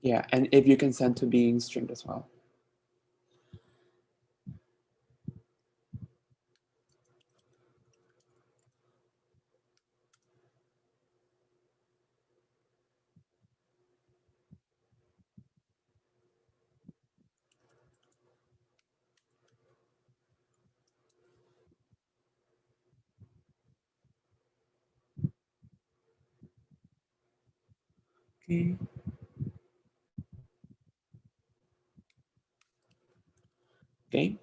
Yeah, and if you consent to being streamed as well. Okay. Okay,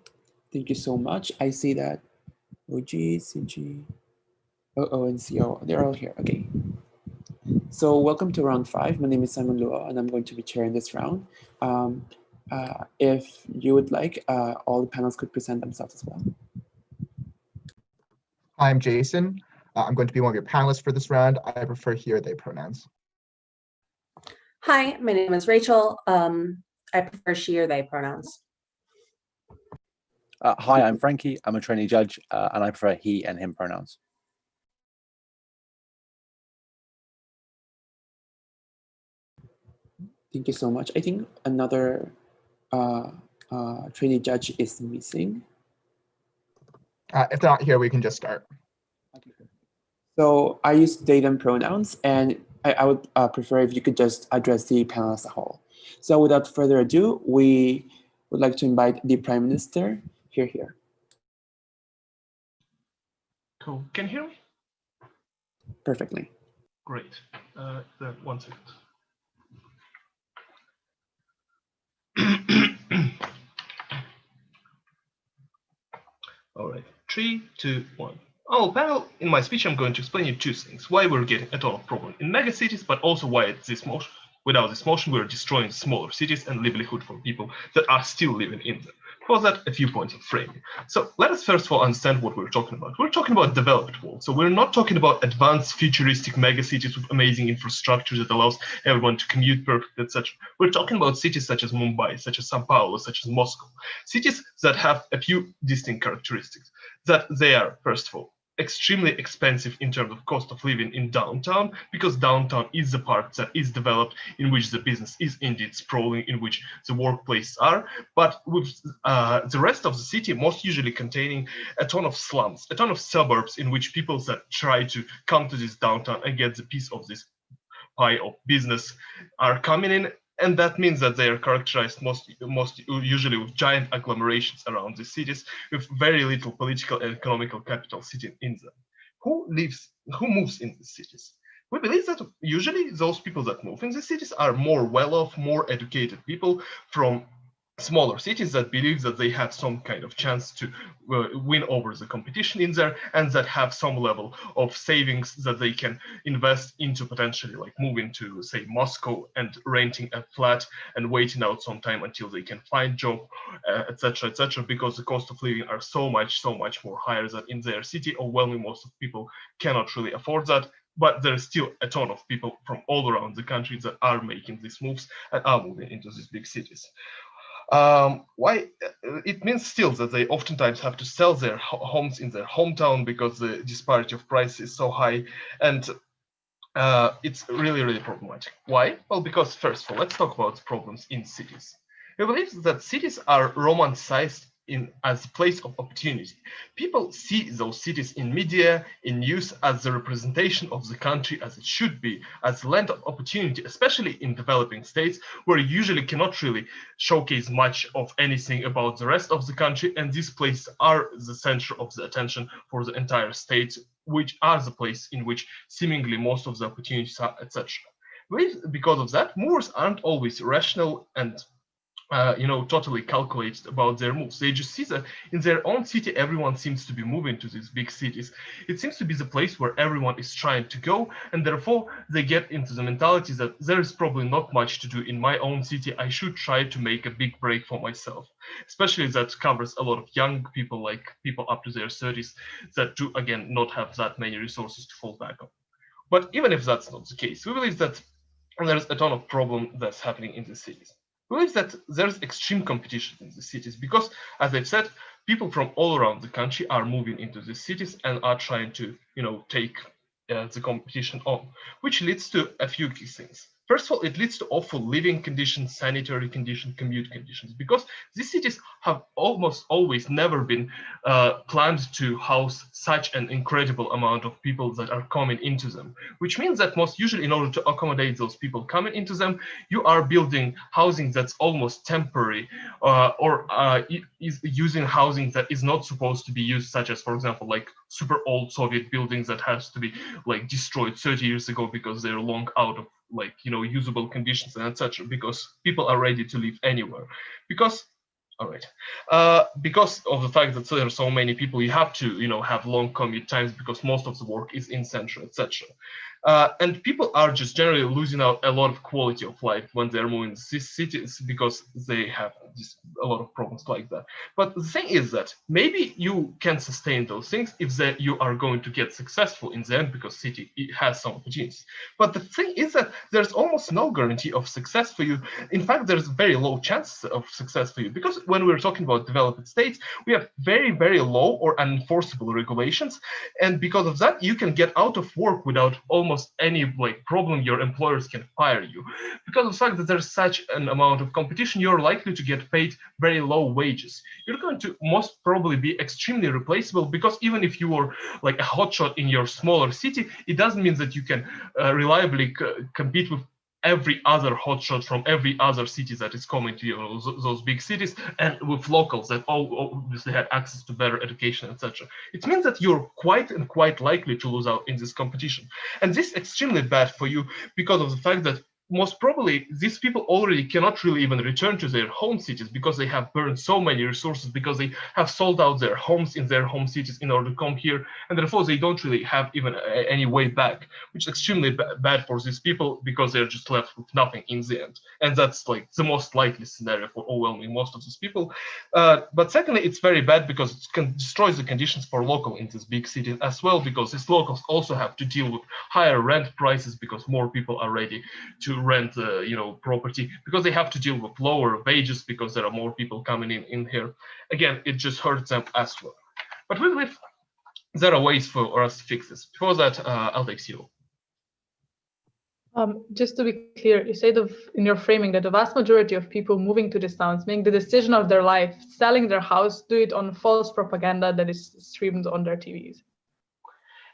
thank you so much. I see that OG, CG, OO, and CO, they're all here. Okay. So welcome to round 5. My name is Simon Luo, and I'm going to be chairing this round. Um, if you would like, all the panels could present themselves as well. I'm Jason. I'm going to be one of your panelists for this round. I prefer he or they pronouns. Hi, my name is Rachel. I prefer she or they pronouns. Hi, I'm Frankie. I'm a trainee judge, and I prefer he and him pronouns. Thank you so much. I think another trainee judge is missing. If they're not here, we can just start. So I use they, them pronouns, and I would prefer if you could just address the panel as a whole. So without further ado, we would like to invite the Prime Minister here. Cool. Can you hear me? Perfectly. Great. Then 1 second. All right. 3, 2, 1. Oh, panel, in my speech, I'm going to explain you 2 things. Why we're getting a ton of problem in mega cities, but also why this motion, without this motion, we're destroying smaller cities and livelihood for people that are still living in them. For that, a few points of framing. So let us first of all understand what we're talking about. We're talking about developed world. So we're not talking about advanced futuristic mega cities with amazing infrastructure that allows everyone to commute perfectly, etc. We're talking about cities such as Mumbai, such as Sao Paulo, such as Moscow. Cities that have a few distinct characteristics. That they are, first of all, extremely expensive in terms of cost of living in downtown, because downtown is the part that is developed, in which the business is indeed sprawling, in which the workplaces are, but with the rest of the city most usually containing a ton of slums, a ton of suburbs in which people that try to come to this downtown and get the piece of this pie of business are coming in. And that means that they are characterized most usually with giant agglomerations around the cities, with very little political and economical capital sitting in them. Who moves in the cities? We believe that usually those people that move in the cities are more well-off, more educated people from smaller cities that believe that they have some kind of chance to win over the competition in there, and that have some level of savings that they can invest into potentially like moving to, say, Moscow and renting a flat and waiting out some time until they can find job, etc., etc., because the cost of living are so much more higher than in their city. Overwhelmingly, most of people cannot really afford that. But there is still a ton of people from all around the country that are making these moves and are moving into these big cities. Why? It means still that they oftentimes have to sell their homes in their hometown because the disparity of price is so high, and it's really problematic. Why? Well, because first of all, let's talk about problems in cities. We believe that cities are romanticized as a place of opportunity. People see those cities in media, in news, as the representation of the country as it should be, as land of opportunity, especially in developing states, where you usually cannot really showcase much of anything about the rest of the country, and these places are the center of the attention for the entire state, which are the place in which seemingly most of the opportunities are, etc. Because of that, movers aren't always rational and totally calculated about their moves. They just see that in their own city, everyone seems to be moving to these big cities. It seems to be the place where everyone is trying to go, and therefore they get into the mentality that there is probably not much to do in my own city. I should try to make a big break for myself. Especially that covers a lot of young people, like people up to their 30s, that do, again, not have that many resources to fall back on. But even if that's not the case, we believe that there's a ton of problem that's happening in the cities. We believe that there's extreme competition in the cities because, as I've said, people from all around the country are moving into the cities and are trying to, take the competition on, which leads to a few key things. First of all, it leads to awful living conditions, sanitary conditions, commute conditions, because these cities have almost always never been planned to house such an incredible amount of people that are coming into them, which means that most usually in order to accommodate those people coming into them, you are building housing that's almost temporary, or is using housing that is not supposed to be used, such as, for example, like super old Soviet buildings that has to be like destroyed 30 years ago because they're long out of like, you know, usable conditions and etc. Because people are ready to live anywhere. Because all right. Because of the fact that there are so many people, you have to, you know, have long commute times because most of the work is in central, etc. And people are just generally losing out a lot of quality of life when they're moving to these cities because they have a lot of problems like that. But the thing is that maybe you can sustain those things if you are going to get successful in the end, because city it has some opportunities. But the thing is that there's almost no guarantee of success for you. In fact, there's very low chances of success for you, because when we're talking about developed states, we have very, very low or unenforceable regulations. And because of that, you can get out of work without almost any like problem. Your employers can fire you. Because of the fact that there's such an amount of competition, you're likely to get paid very low wages. You're going to most probably be extremely replaceable, because even if you were like a hotshot in your smaller city, it doesn't mean that you can reliably compete with every other hotshot from every other city that is coming to, you know, those big cities, and with locals that all obviously had access to better education, etc. It means that you're quite likely to lose out in this competition. And this is extremely bad for you because of the fact that most probably these people already cannot really even return to their home cities because they have burned so many resources, because they have sold out their homes in their home cities in order to come here, and therefore they don't really have even any way back, which is extremely bad for these people because they're just left with nothing in the end. And that's like the most likely scenario for overwhelming most of these people. But secondly, it's very bad because it destroys the conditions for local in these big cities as well, because these locals also have to deal with higher rent prices because more people are ready to rent you know, property, because they have to deal with lower wages because there are more people coming in here. Again, it just hurts them as well. But we believe there are ways for us to fix this. Before that, I'll take Cyril. Just to be clear, you said in your framing that the vast majority of people moving to these towns, making the decision of their life, selling their house, do it on false propaganda that is streamed on their TVs.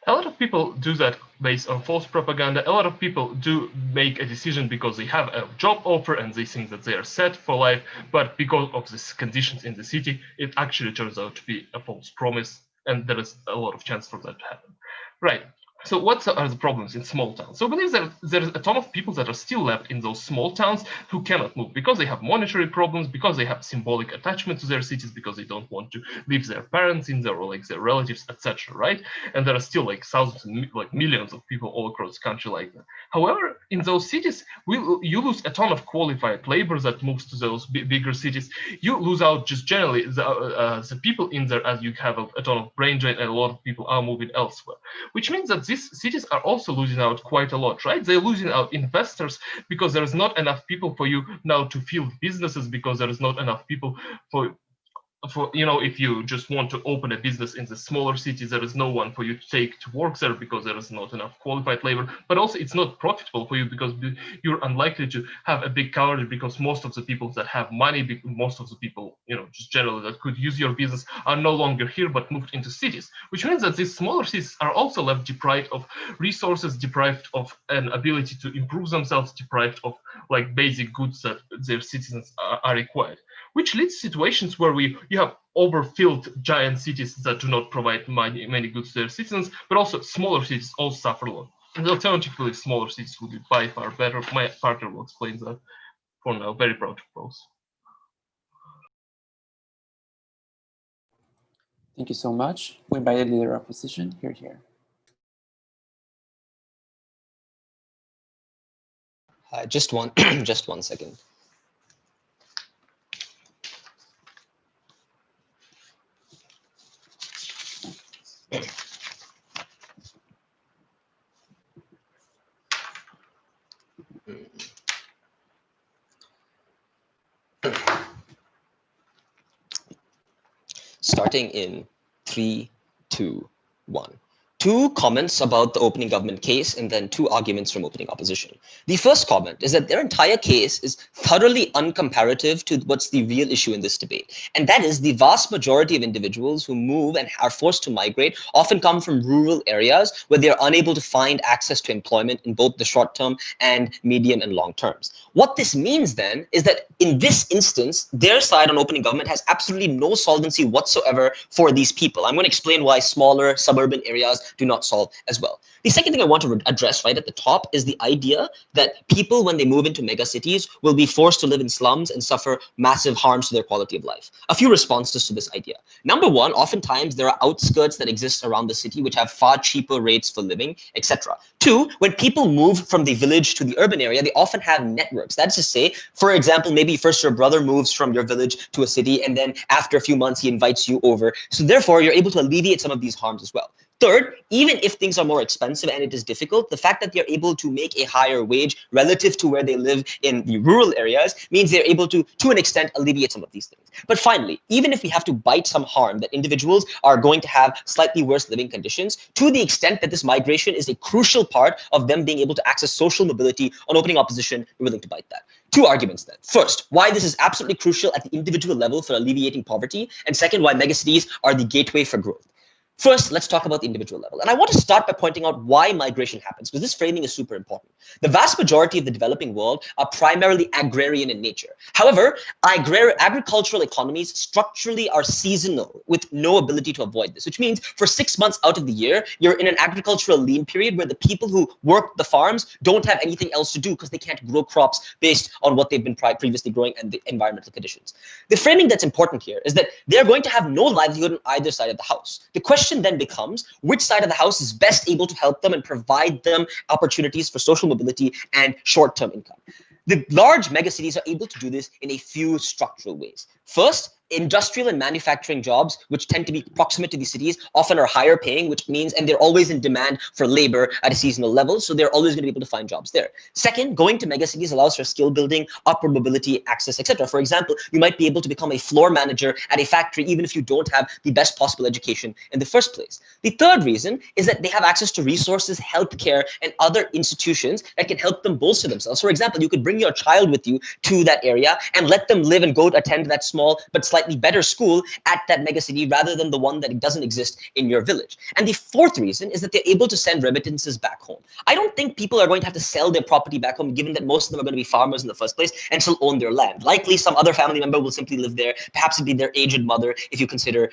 A lot of people do that based on false propaganda. A lot of people do make a decision because they have a job offer and they think that they are set for life, but because of these conditions in the city, it actually turns out to be a false promise, and there is a lot of chance for that to happen. Right. So what are the problems in small towns? So I believe that there's a ton of people that are still left in those small towns who cannot move because they have monetary problems, because they have symbolic attachment to their cities, because they don't want to leave their parents in there or like their relatives, etc. Right? And there are still like thousands and like millions of people all across the country like that. However, in those cities, you lose a ton of qualified labor that moves to those bigger cities. You lose out just generally the people in there, as you have a ton of brain drain, and a lot of people are moving elsewhere, which means that these cities are also losing out quite a lot, right? They're losing out investors because there is not enough people for you now to field businesses, because there is not enough people for you know, if you just want to open a business in the smaller cities, there is no one for you to take to work there because there is not enough qualified labor. But also it's not profitable for you because you're unlikely to have a big coverage, because most of the people that have money, most of the people, you know, just generally that could use your business are no longer here but moved into cities, which means that these smaller cities are also left deprived of resources, deprived of an ability to improve themselves, deprived of like basic goods that their citizens are required, which leads to situations where you have overfilled giant cities that do not provide many goods to their citizens, but also smaller cities also suffer a lot. And alternatively, smaller cities would be by far better. My partner will explain that. For now, very proud to propose. Thank you so much. We invite a leader opposition. Here. Just one second. Starting in 3, 2, 1. 2 comments about the opening government case and then 2 arguments from opening opposition. The first comment is that their entire case is thoroughly uncomparative to what's the real issue in this debate. And that is the vast majority of individuals who move and are forced to migrate often come from rural areas where they are unable to find access to employment in both the short term and medium and long terms. What this means then is that in this instance, their side on opening government has absolutely no solvency whatsoever for these people. I'm going to explain why smaller suburban areas do not solve as well. The second thing I want to address right at the top is the idea that people, when they move into mega cities, will be forced to live in slums and suffer massive harms to their quality of life. A few responses to this idea. Number one, oftentimes there are outskirts that exist around the city which have far cheaper rates for living, etc. Two, when people move from the village to the urban area, they often have networks. That's to say, for example, maybe first your brother moves from your village to a city, and then after a few months, he invites you over. So therefore, you're able to alleviate some of these harms as well. Third, even if things are more expensive and it is difficult, the fact that they're able to make a higher wage relative to where they live in the rural areas means they're able to an extent, alleviate some of these things. But finally, even if we have to bite some harm that individuals are going to have slightly worse living conditions, to the extent that this migration is a crucial part of them being able to access social mobility, on opening opposition, we're willing to bite that. 2 arguments then. First, why this is absolutely crucial at the individual level for alleviating poverty. And second, why megacities are the gateway for growth. First, let's talk about the individual level. And I want to start by pointing out why migration happens, because this framing is super important. The vast majority of the developing world are primarily agrarian in nature. However, agricultural economies structurally are seasonal with no ability to avoid this, which means for 6 months out of the year, you're in an agricultural lean period where the people who work the farms don't have anything else to do because they can't grow crops based on what they've been previously growing and the environmental conditions. The framing that's important here is that they're going to have no livelihood on either side of the house. The question then becomes which side of the house is best able to help them and provide them opportunities for social mobility and short-term income. The large megacities are able to do this in a few structural ways. First, industrial and manufacturing jobs, which tend to be proximate to these cities, often are higher paying, which means, and they're always in demand for labor at a seasonal level, so they're always going to be able to find jobs there. Second, going to megacities allows for skill building, upward mobility, access, etc. For example, you might be able to become a floor manager at a factory even if you don't have the best possible education in the first place. The third reason is that they have access to resources, healthcare, and other institutions that can help them bolster themselves. For example, you could bring your child with you to that area and let them live and go to attend that small but slightly better school at that megacity rather than the one that doesn't exist in your village. And the fourth reason is that they're able to send remittances back home. I don't think people are going to have to sell their property back home, given that most of them are going to be farmers in the first place and still own their land. Likely some other family member will simply live there. Perhaps it'd be their aged mother if you consider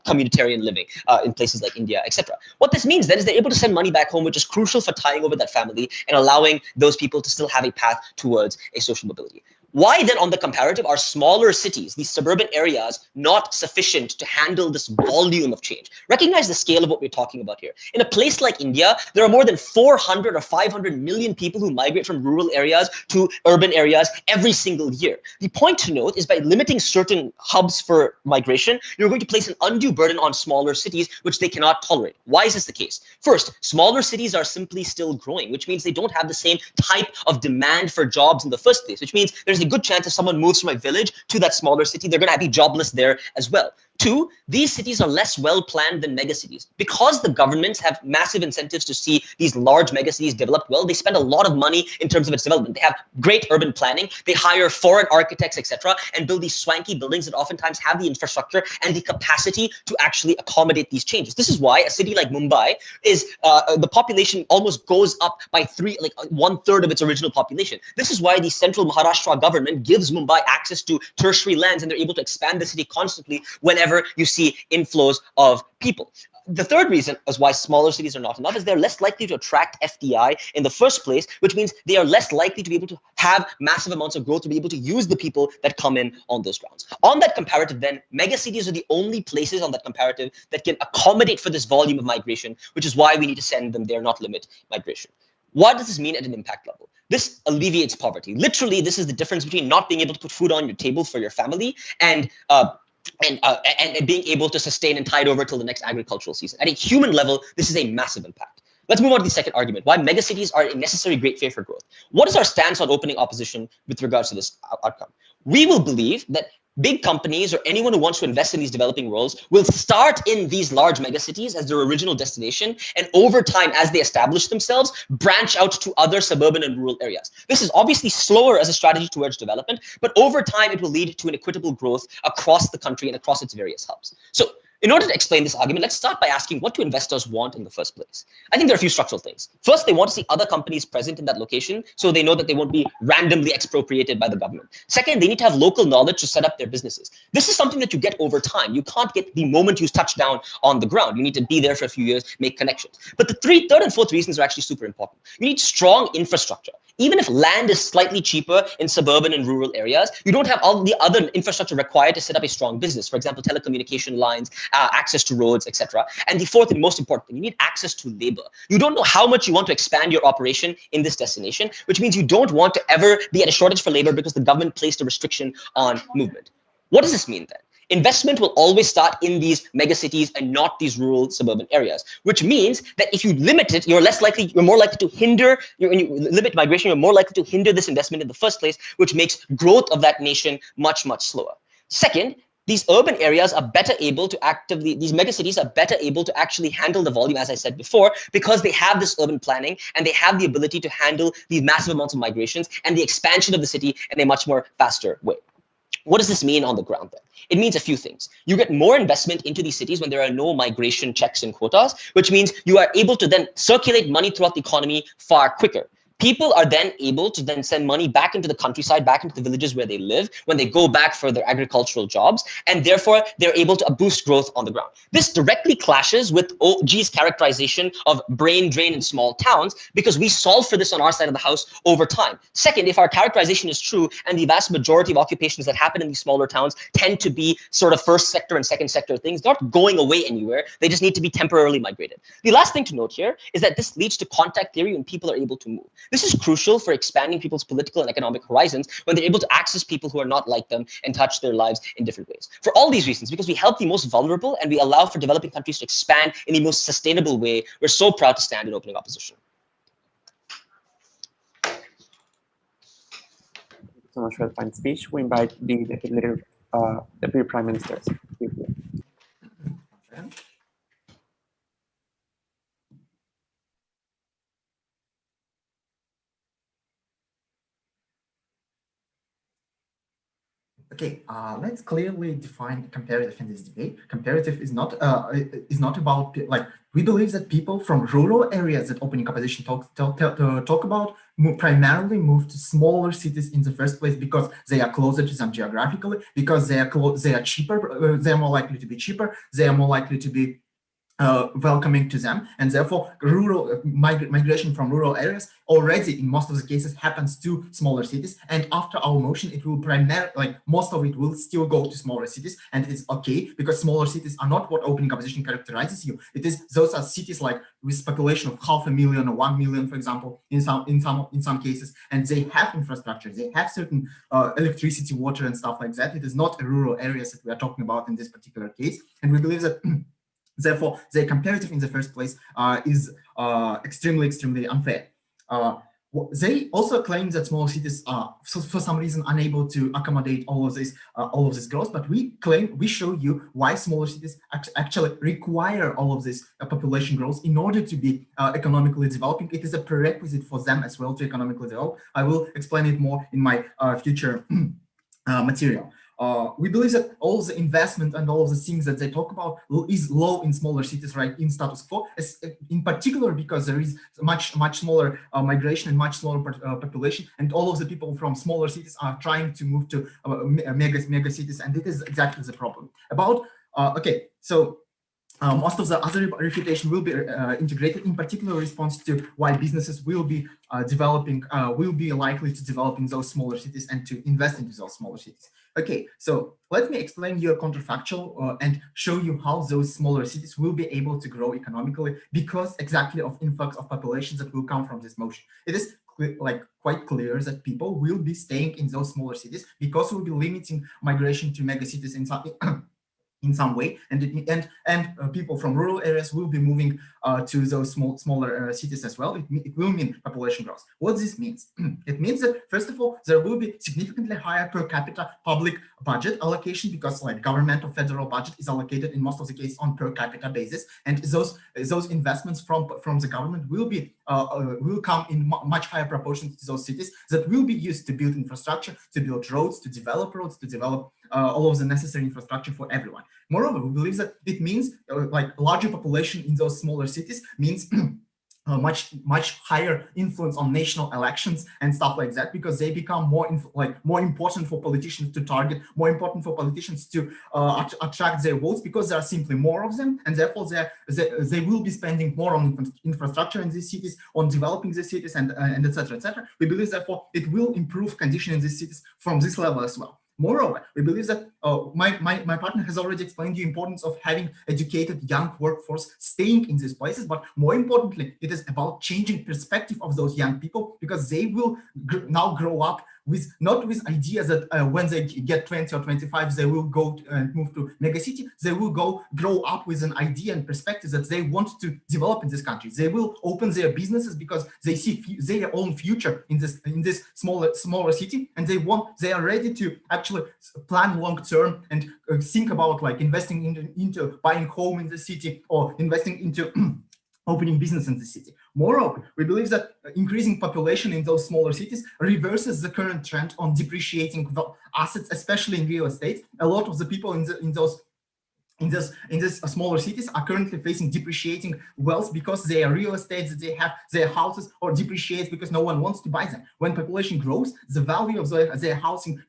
communitarian living in places like India, etc. What this means then is they're able to send money back home, which is crucial for tying over that family and allowing those people to still have a path towards a social mobility. Why then, on the comparative, are smaller cities, these suburban areas, not sufficient to handle this volume of change? Recognize the scale of what we're talking about here. In a place like India, there are more than 400 or 500 million people who migrate from rural areas to urban areas every single year. The point to note is by limiting certain hubs for migration, you're going to place an undue burden on smaller cities, which they cannot tolerate. Why is this the case? First, smaller cities are simply still growing, which means they don't have the same type of demand for jobs in the first place, which means there's a good chance if someone moves from a village to that smaller city, they're going to be jobless there as well. Two, these cities are less well planned than megacities. Because the governments have massive incentives to see these large megacities developed well, they spend a lot of money in terms of its development. They have great urban planning, they hire foreign architects, etc., and build these swanky buildings that oftentimes have the infrastructure and the capacity to actually accommodate these changes. This is why a city like Mumbai is the population almost goes up by 1/3 of its original population. This is why the central Maharashtra government gives Mumbai access to tertiary lands, and they're able to expand the city constantly whenever you see inflows of people. The third reason as why smaller cities are not enough is they're less likely to attract FDI in the first place, which means they are less likely to be able to have massive amounts of growth to be able to use the people that come in on those grounds. On that comparative then, megacities are the only places on that comparative that can accommodate for this volume of migration, which is why we need to send them there, not limit migration. What does this mean at an impact level? This alleviates poverty. Literally, this is the difference between not being able to put food on your table for your family and being able to sustain and tide over till the next agricultural season. At a human level, this is a massive impact. Let's move on to the second argument, why megacities are a necessary great fear for growth. What is our stance on opening opposition with regards to this outcome? We will believe that big companies or anyone who wants to invest in these developing worlds will start in these large megacities as their original destination, and over time, as they establish themselves, branch out to other suburban and rural areas. This is obviously slower as a strategy towards development, but over time, it will lead to an equitable growth across the country and across its various hubs. So in order to explain this argument, let's start by asking, what do investors want in the first place? I think there are a few structural things. First, they want to see other companies present in that location so they know that they won't be randomly expropriated by the government. Second, they need to have local knowledge to set up their businesses. This is something that you get over time. You can't get the moment you touch down on the ground. You need to be there for a few years, make connections. But the third and fourth reasons are actually super important. You need strong infrastructure. Even if land is slightly cheaper in suburban and rural areas, you don't have all the other infrastructure required to set up a strong business. For example, telecommunication lines, access to roads, etc. And the fourth and most important thing, you need access to labor. You don't know how much you want to expand your operation in this destination, which means you don't want to ever be at a shortage for labor because the government placed a restriction on movement. What does this mean then? Investment will always start in these megacities and not these rural suburban areas, which means that if you limit it, you're more likely to hinder, when you limit migration, you're more likely to hinder this investment in the first place, which makes growth of that nation much, much slower. Second, these urban areas are better able to these megacities are better able to actually handle the volume, as I said before, because they have this urban planning and they have the ability to handle these massive amounts of migrations and the expansion of the city in a much more faster way. What does this mean on the ground then? It means a few things. You get more investment into these cities when there are no migration checks and quotas, which means you are able to then circulate money throughout the economy far quicker. People are then able to then send money back into the countryside, back into the villages where they live when they go back for their agricultural jobs, and therefore they're able to boost growth on the ground. This directly clashes with OG's characterization of brain drain in small towns, because we solve for this on our side of the house over time. Second, if our characterization is true and the vast majority of occupations that happen in these smaller towns tend to be sort of first sector and second sector things, they're not going away anywhere. They just need to be temporarily migrated. The last thing to note here is that this leads to contact theory when people are able to move. This is crucial for expanding people's political and economic horizons when they're able to access people who are not like them and touch their lives in different ways. For all these reasons, because we help the most vulnerable and we allow for developing countries to expand in the most sustainable way, we're so proud to stand in opening opposition. Thank you so much for the fine speech. We invite the Deputy Prime Minister. Okay, let's clearly define comparative in this debate. Comparative is not about, like, we believe that people from rural areas that opening opposition talk about primarily move to smaller cities in the first place because they are closer to them geographically, because they are cheaper, they are more likely to be cheaper, they are more likely to be welcoming to them, and therefore rural migration from rural areas already in most of the cases happens to smaller cities, and after our motion it will primarily, like, most of it will still go to smaller cities, and it's okay because smaller cities are not what opening opposition characterizes you. It is, those are cities like with population of 500,000 or 1 million, for example, in some cases, and they have infrastructure, they have certain electricity, water and stuff like that. It is not a rural areas that we are talking about in this particular case, and we believe that therefore, the comparative in the first place is extremely unfair. They also claim that small cities are, for some reason, unable to accommodate all of this growth. But we show you why smaller cities actually require all of this population growth in order to be economically developing. It is a prerequisite for them as well to economically develop. I will explain it more in my future material. We believe that all the investment and all of the things that they talk about is low in smaller cities, right, in status quo, in particular because there is much smaller migration and much smaller population, and all of the people from smaller cities are trying to move to mega cities, and it is exactly the problem. Okay, so most of the other refutation will be integrated, in particular response to why businesses will be likely to develop in those smaller cities and to invest into those smaller cities. Okay, so let me explain you a counterfactual and show you how those smaller cities will be able to grow economically because exactly of influx of populations that will come from this motion. It is quite clear that people will be staying in those smaller cities because we'll be limiting migration to mega cities in some in some way, and people from rural areas will be moving to those smaller cities as well. It will mean population growth. What this means? It means that first of all, there will be significantly higher per capita public budget allocation, because like governmental federal budget is allocated in most of the cases on per capita basis, and those investments from the government will come in much higher proportions to those cities that will be used to build infrastructure, to build roads, to develop roads, to develop all of the necessary infrastructure for everyone. Moreover, we believe that it means like larger population in those smaller cities means much higher influence on national elections and stuff like that, because they become more important for politicians to target, more important for politicians to attract their votes, because there are simply more of them, and therefore they will be spending more on infrastructure in these cities, on developing the cities, and etc. etc. We believe therefore it will improve conditions in these cities from this level as well. Moreover, we believe that my partner has already explained the importance of having educated young workforce staying in these places, but more importantly, it is about changing perspective of those young people, because they will now grow up with not with ideas that when they get 20 or 25 they will go and move to megacity. They will grow up with an idea and perspective that they want to develop in this country. They will open their businesses because they see their own future in this smaller city, and they are ready to actually plan long term and think about like investing into buying home in the city, or investing into opening business in the city. Moreover, we believe that increasing population in those smaller cities reverses the current trend on depreciating assets, especially in real estate. A lot of the people in these smaller cities are currently facing depreciating wealth, because their real estate that they have, their houses, or depreciates because no one wants to buy them. When population grows, the value of their housing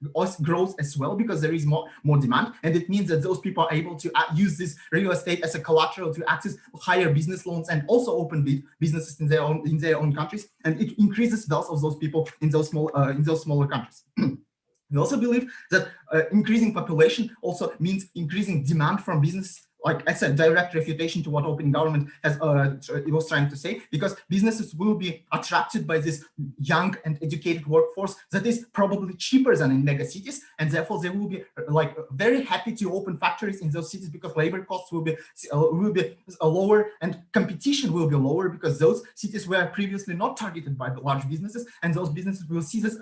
grows as well, because there is more demand, and it means that those people are able to use this real estate as a collateral to access higher business loans and also open businesses in their own countries, and it increases wealth of those people in those smaller countries. We also believe that increasing population also means increasing demand from business, like as a direct refutation to what open government was trying to say, because businesses will be attracted by this young and educated workforce that is probably cheaper than in mega cities, and therefore they will be like very happy to open factories in those cities, because labor costs will be lower and competition will be lower, because those cities were previously not targeted by the large businesses, and those businesses will see this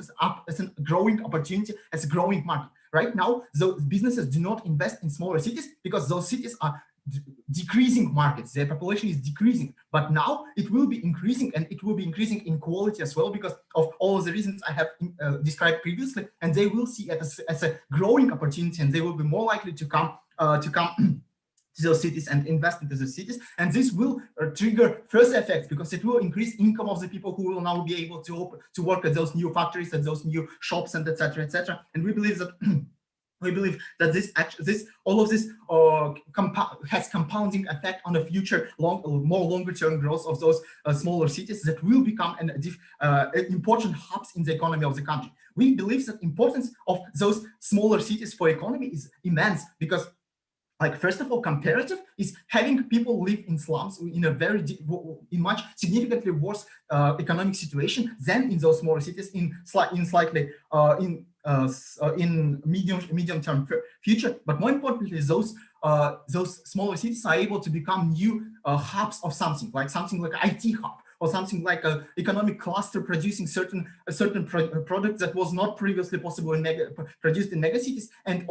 as a growing opportunity, as a growing market. Right now, those businesses do not invest in smaller cities because those cities are decreasing markets. Their population is decreasing, but now it will be increasing, and it will be increasing in quality as well, because of all of the reasons I have described previously, and they will see it as a growing opportunity, and they will be more likely to come to those cities and invest into those cities, and this will trigger further effects, because it will increase income of the people who will now be able to work at those new factories, at those new shops, and etc. etc. And we believe that all of this has compounding effect on the future more longer term growth of those smaller cities that will become important hubs in the economy of the country. We believe that importance of those smaller cities for economy is immense, because like, first of all, comparative is having people live in slums in a much significantly worse economic situation than in those smaller cities in medium term future. But more importantly, those smaller cities are able to become new hubs of something like IT hub, or something like an economic cluster producing certain product that was not previously possible produced in megacities, and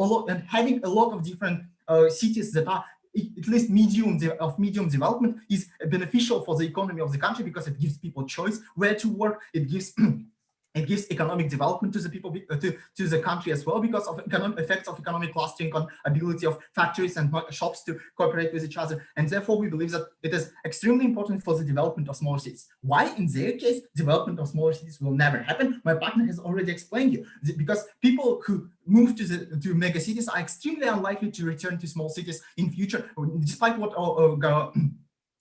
having a lot of different cities that are at least medium development is beneficial for the economy of the country, because it gives people choice where to work. It gives economic development to the people, to the country as well, because of effects of economic clustering on ability of factories and shops to cooperate with each other. And therefore, we believe that it is extremely important for the development of smaller cities. Why, in their case, development of smaller cities will never happen? My partner has already explained you, because people who move to mega cities are extremely unlikely to return to small cities in future, despite what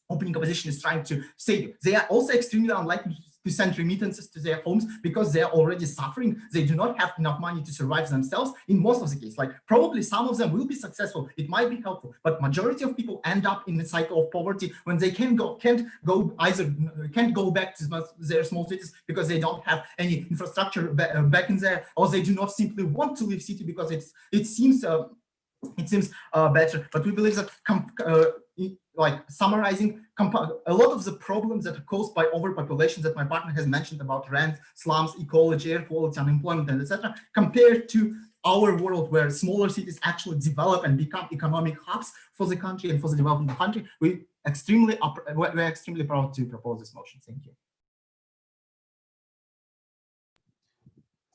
opening opposition is trying to say. They are also extremely unlikely to send remittances to their homes, because they are already suffering. They do not have enough money to survive themselves in most of the cases. Like, probably some of them will be successful, it might be helpful, but majority of people end up in the cycle of poverty when they can't go back to their small cities because they don't have any infrastructure back in there, or they do not simply want to leave city because it seems it seems better. But we believe that like summarizing, a lot of the problems that are caused by overpopulation that my partner has mentioned about rent, slums, ecology, air quality, unemployment, and etc., compared to our world where smaller cities actually develop and become economic hubs for the country and for the development of the country, we're extremely proud to propose this motion. Thank you.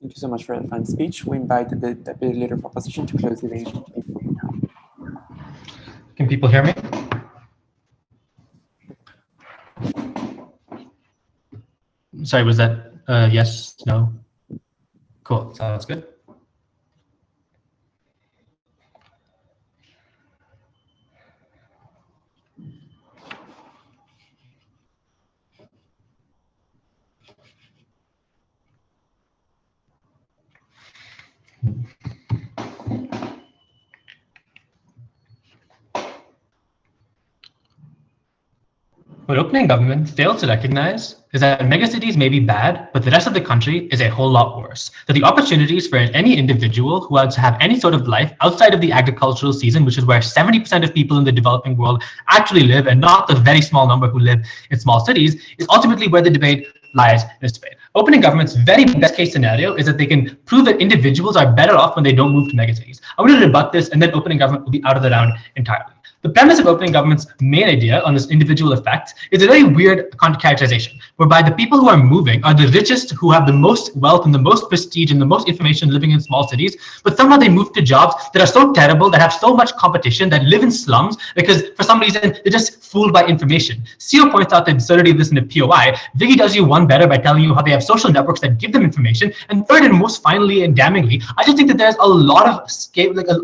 Thank you so much for the fine speech. We invite the deputy leader for opposition to close the debate. Can people hear me? Sorry, was that yes, no? Cool, sounds good. What opening government fails to recognize is that megacities may be bad, but the rest of the country is a whole lot worse. That the opportunities for any individual who wants to have any sort of life outside of the agricultural season, which is where 70% of people in the developing world actually live, and not the very small number who live in small cities, is ultimately where the debate lies in this debate. Opening government's very best case scenario is that they can prove that individuals are better off when they don't move to megacities. I'm going to rebut this, and then opening government will be out of the round entirely. The premise of opening government's main idea on this individual effect is a very weird characterization, whereby the people who are moving are the richest, who have the most wealth and the most prestige and the most information living in small cities, but somehow they move to jobs that are so terrible, that have so much competition, that live in slums, because for some reason they're just fooled by information. CEO points out the absurdity of this in the POI. Viggy does you one better by telling you how they have social networks that give them information. And third, and most finally and damningly, I just think that there's a lot of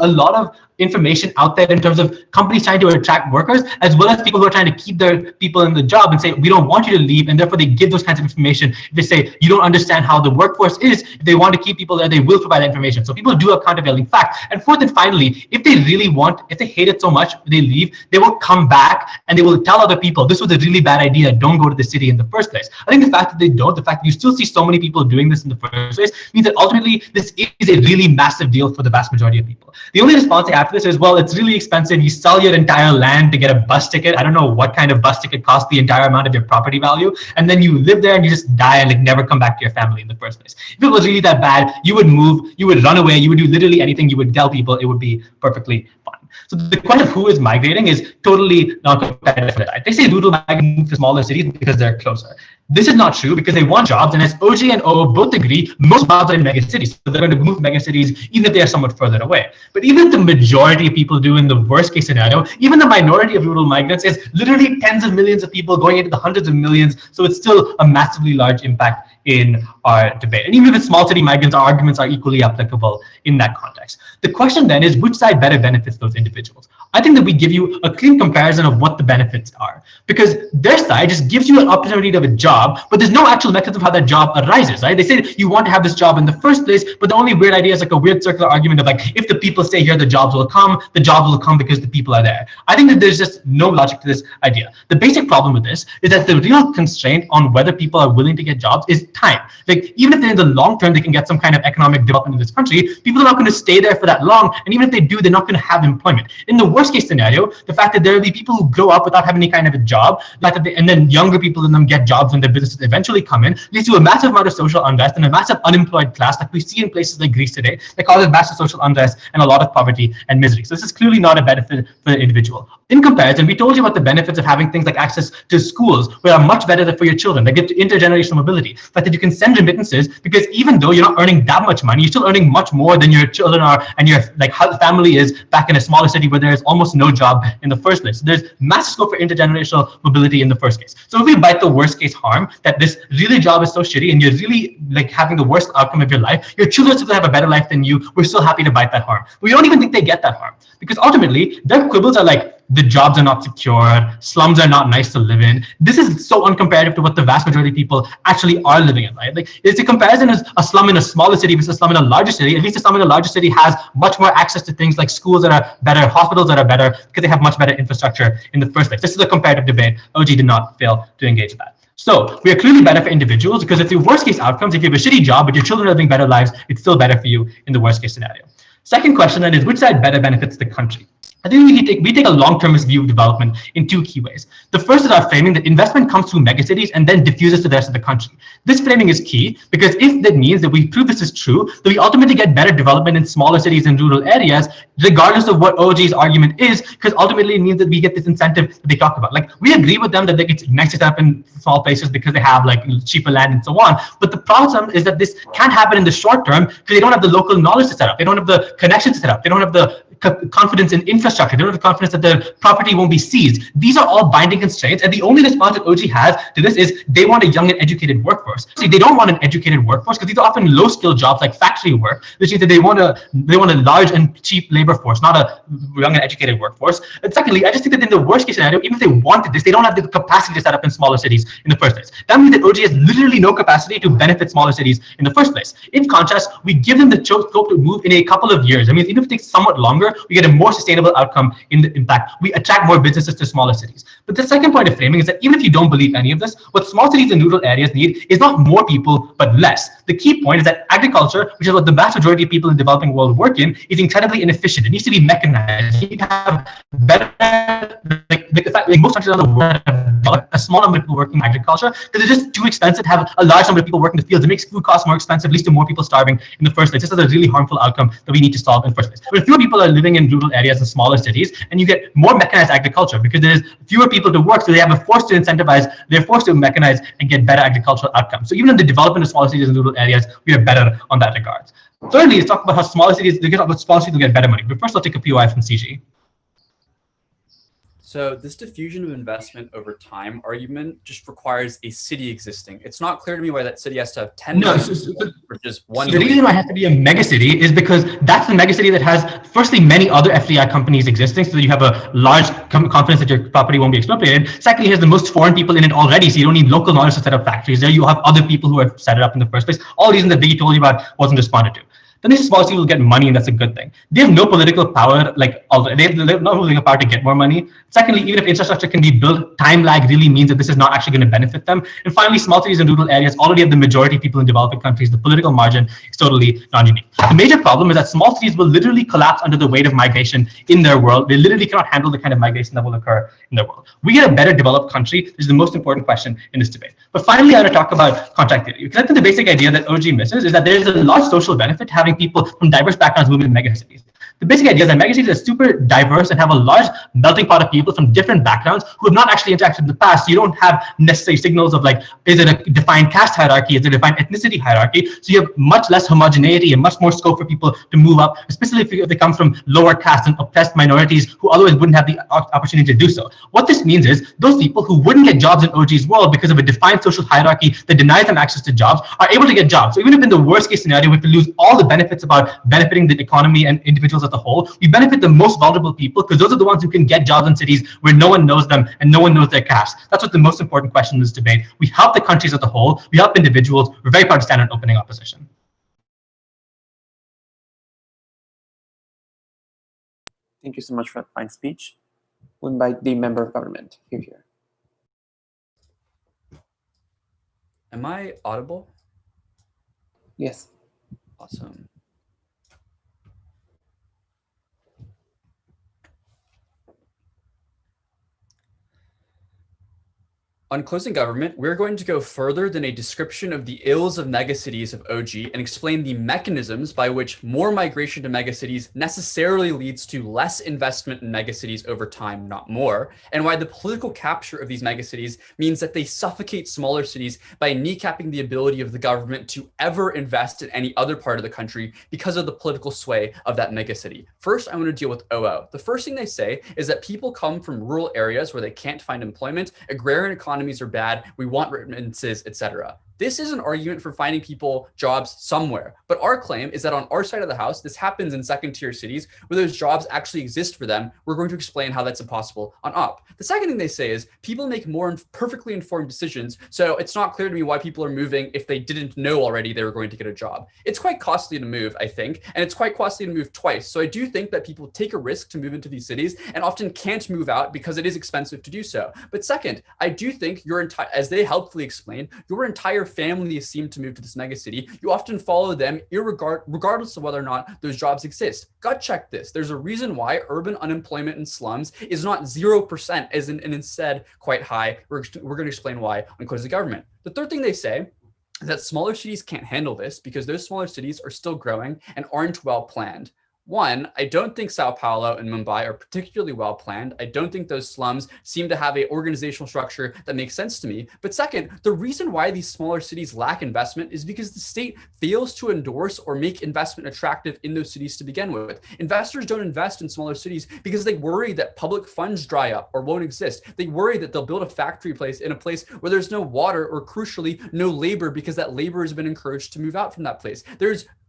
a lot of information out there in terms of companies trying to attract workers, as well as people who are trying to keep their people in the job and say, we don't want you to leave, and therefore they give those kinds of information. If they say, you don't understand how the workforce is, if they want to keep people there, they will provide that information. So people do have countervailing facts. And fourth and finally, if they really want, if they hate it so much, they leave, they will come back and they will tell other people, this was a really bad idea, don't go to the city in the first place. I think the fact that they don't, the fact that you still see so many people doing this in the first place, means that ultimately this is a really massive deal for the vast majority of people. The only response I have to this is, well, it's really expensive. You sell your entire land to get a bus ticket. I don't know what kind of bus ticket costs the entire amount of your property value. And then you live there and you just die and like never come back to your family in the first place. If it was really that bad, you would move, you would run away, you would do literally anything. You would tell people, it would be perfectly fine. So the question of who is migrating is totally not competitive for that. They say rural migrants move to smaller cities because they're closer. This is not true because they want jobs, and as OJ and O both agree, most jobs are in megacities, so they're going to move megacities even if they are somewhat further away. But even if the majority of people do in the worst case scenario, even the minority of rural migrants is literally tens of millions of people going into the hundreds of millions, so it's still a massively large impact in our debate. And even if it's small city migrants, our arguments are equally applicable in that context. The question then is, which side better benefits those individuals? I think that we give you a clean comparison of what the benefits are, because their side just gives you an opportunity to have a job, but there's no actual mechanism of how that job arises, right? They say you want to have this job in the first place, but the only weird idea is like a weird circular argument of like, if the people stay here, the jobs will come because the people are there. I think that there's just no logic to this idea. The basic problem with this is that the real constraint on whether people are willing to get jobs is time. Like, even if they're in the long term, they can get some kind of economic development in this country, people are not going to stay there for that long, and even if they do, they're not going to have employment. In the worst case scenario, the fact that there will be people who grow up without having any kind of a job, and then younger people in them get jobs when their businesses eventually come in, leads to a massive amount of social unrest and a massive unemployed class like we see in places like Greece today, that causes massive social unrest and a lot of poverty and misery. So this is clearly not a benefit for the individual. In comparison, we told you about the benefits of having things like access to schools, which are much better for your children. They give intergenerational mobility. The fact that you can send remittances, because even though you're not earning that much money, you're still earning much more than your children are, and your family is back in a smaller city where there is almost no job in the first place. So there's massive scope for intergenerational mobility in the first case. So if we bite the worst case harm, that this really job is so shitty and you're really like having the worst outcome of your life, your children still have a better life than you, we're still happy to bite that harm. We don't even think they get that harm, because ultimately their quibbles are like, the jobs are not secure, slums are not nice to live in. This is so uncomparative to what the vast majority of people actually are living in, right? Like, it's a comparison as a slum in a smaller city versus a slum in a larger city. At least a slum in a larger city has much more access to things like schools that are better, hospitals that are better, because they have much better infrastructure in the first place. This is a comparative debate. OG did not fail to engage that. So we are clearly better for individuals, because if the worst case outcomes, if you have a shitty job but your children are living better lives, it's still better for you in the worst case scenario. Second question then is, which side better benefits the country? I think we take a long-termist view of development in two key ways. The first is our framing that investment comes through megacities and then diffuses to the rest of the country. This framing is key because if that means that we prove this is true, that we ultimately get better development in smaller cities and rural areas, regardless of what OG's argument is, because ultimately it means that we get this incentive that they talk about. Like, we agree with them that it's nice to set up in small places because they have like cheaper land and so on. But the problem is that this can't happen in the short term because they don't have the local knowledge to set up. They don't have the connections to set up. They don't have the confidence in infrastructure. They don't have the confidence that their property won't be seized. These are all binding constraints, and the only response that OG has to this is they want a young and educated workforce. See, they don't want an educated workforce because these are often low-skilled jobs like factory work, which means that they want a large and cheap labor force, not a young and educated workforce. And secondly, I just think that in the worst-case scenario, even if they wanted this, they don't have the capacity to set up in smaller cities in the first place. That means that OG has literally no capacity to benefit smaller cities in the first place. In contrast, we give them the scope to move in a couple of years. I mean, even if it takes somewhat longer, we get a more sustainable outcome in the impact. We attract more businesses to smaller cities. But the second point of framing is that even if you don't believe any of this, what small cities and rural areas need is not more people, but less. The key point is that agriculture, which is what the vast majority of people in the developing world work in, is incredibly inefficient. It needs to be mechanized. You need to have better, most countries around the world have a small number of people working in agriculture because it's just too expensive to have a large number of people working in the fields. It makes food costs more expensive, leads to more people starving in the first place. This is a really harmful outcome that we need to solve in the first place. But fewer people are living in rural areas and smaller cities, and you get more mechanized agriculture because there's fewer people to work, so they have a force to incentivize, they're forced to mechanize and get better agricultural outcomes. So even in the development of smaller cities and rural areas, we are better on that regard. Thirdly, let's talk about how smaller cities, smaller cities will get better money. But first, I'll take a POI from CG. So this diffusion of investment over time argument just requires a city existing. It's not clear to me why that city has to have 10 million versus 1 The million. reason why it has to be a megacity is because that's the megacity that has, firstly, many other FDI companies existing, so that you have a large confidence that your property won't be expropriated. Secondly, it has the most foreign people in it already, so you don't need local knowledge to set up factories there. You have other people who have set it up in the first place. All reasons that Vicky told you about wasn't responded to. Then these small cities will get money, and that's a good thing. They have no political power, they have no political power to get more money. Secondly, even if infrastructure can be built, time lag really means that this is not actually going to benefit them. And finally, small cities and rural areas already have the majority of people in developing countries. The political margin is totally non-unique. The major problem is that small cities will literally collapse under the weight of migration in their world. They literally cannot handle the kind of migration that will occur in their world. We get a better developed country. This is the most important question in this debate. But finally, I want to talk about contract theory, because I think the basic idea that OG misses is that there is a large social benefit to having people from diverse backgrounds move in megacities. The basic idea is that megacities are super diverse and have a large melting pot of people from different backgrounds who have not actually interacted in the past. So you don't have necessary signals of like, is it a defined caste hierarchy? Is it a defined ethnicity hierarchy? So you have much less homogeneity and much more scope for people to move up, especially if they come from lower castes and oppressed minorities who otherwise wouldn't have the opportunity to do so. What this means is those people who wouldn't get jobs in OG's world because of a defined social hierarchy that denies them access to jobs are able to get jobs. So even if in the worst case scenario we have to lose all the benefits about benefiting the economy and individuals as a whole, we benefit the most vulnerable people because those are the ones who can get jobs in cities where no one knows them and no one knows their caste. That's what's the most important question in this debate. We help the countries as a whole. We help individuals. We're very proud to stand on opening opposition. Thank you so much for that fine speech. We'll invite the member of government. Here. Am I audible? Yes. Awesome. On closing government, we're going to go further than a description of the ills of megacities of OG and explain the mechanisms by which more migration to megacities necessarily leads to less investment in megacities over time, not more, and why the political capture of these megacities means that they suffocate smaller cities by kneecapping the ability of the government to ever invest in any other part of the country because of the political sway of that megacity. First, I want to deal with OO. The first thing they say is that people come from rural areas where they can't find employment, agrarian economies are bad, we want remittances, etc. This is an argument for finding people jobs somewhere. But our claim is that on our side of the house, this happens in second-tier cities where those jobs actually exist for them. We're going to explain how that's impossible on up. The second thing they say is people make more perfectly informed decisions. So it's not clear to me why people are moving if they didn't know already they were going to get a job. It's quite costly to move, I think, and it's quite costly to move twice. So I do think that people take a risk to move into these cities and often can't move out because it is expensive to do so. But second, I do think as they helpfully explain, your entire families seem to move to this megacity, you often follow them regardless of whether or not those jobs exist. Gut check this. There's a reason why urban unemployment in slums is not 0% and instead quite high. We're going to explain why on Close the Government. The third thing they say is that smaller cities can't handle this because those smaller cities are still growing and aren't well planned. One, I don't think Sao Paulo and Mumbai are particularly well planned. I don't think those slums seem to have an organizational structure that makes sense to me. But second, the reason why these smaller cities lack investment is because the state fails to endorse or make investment attractive in those cities to begin with. Investors don't invest in smaller cities because they worry that public funds dry up or won't exist. They worry that they'll build a factory place in a place where there's no water or crucially no labor because that labor has been encouraged to move out from that place.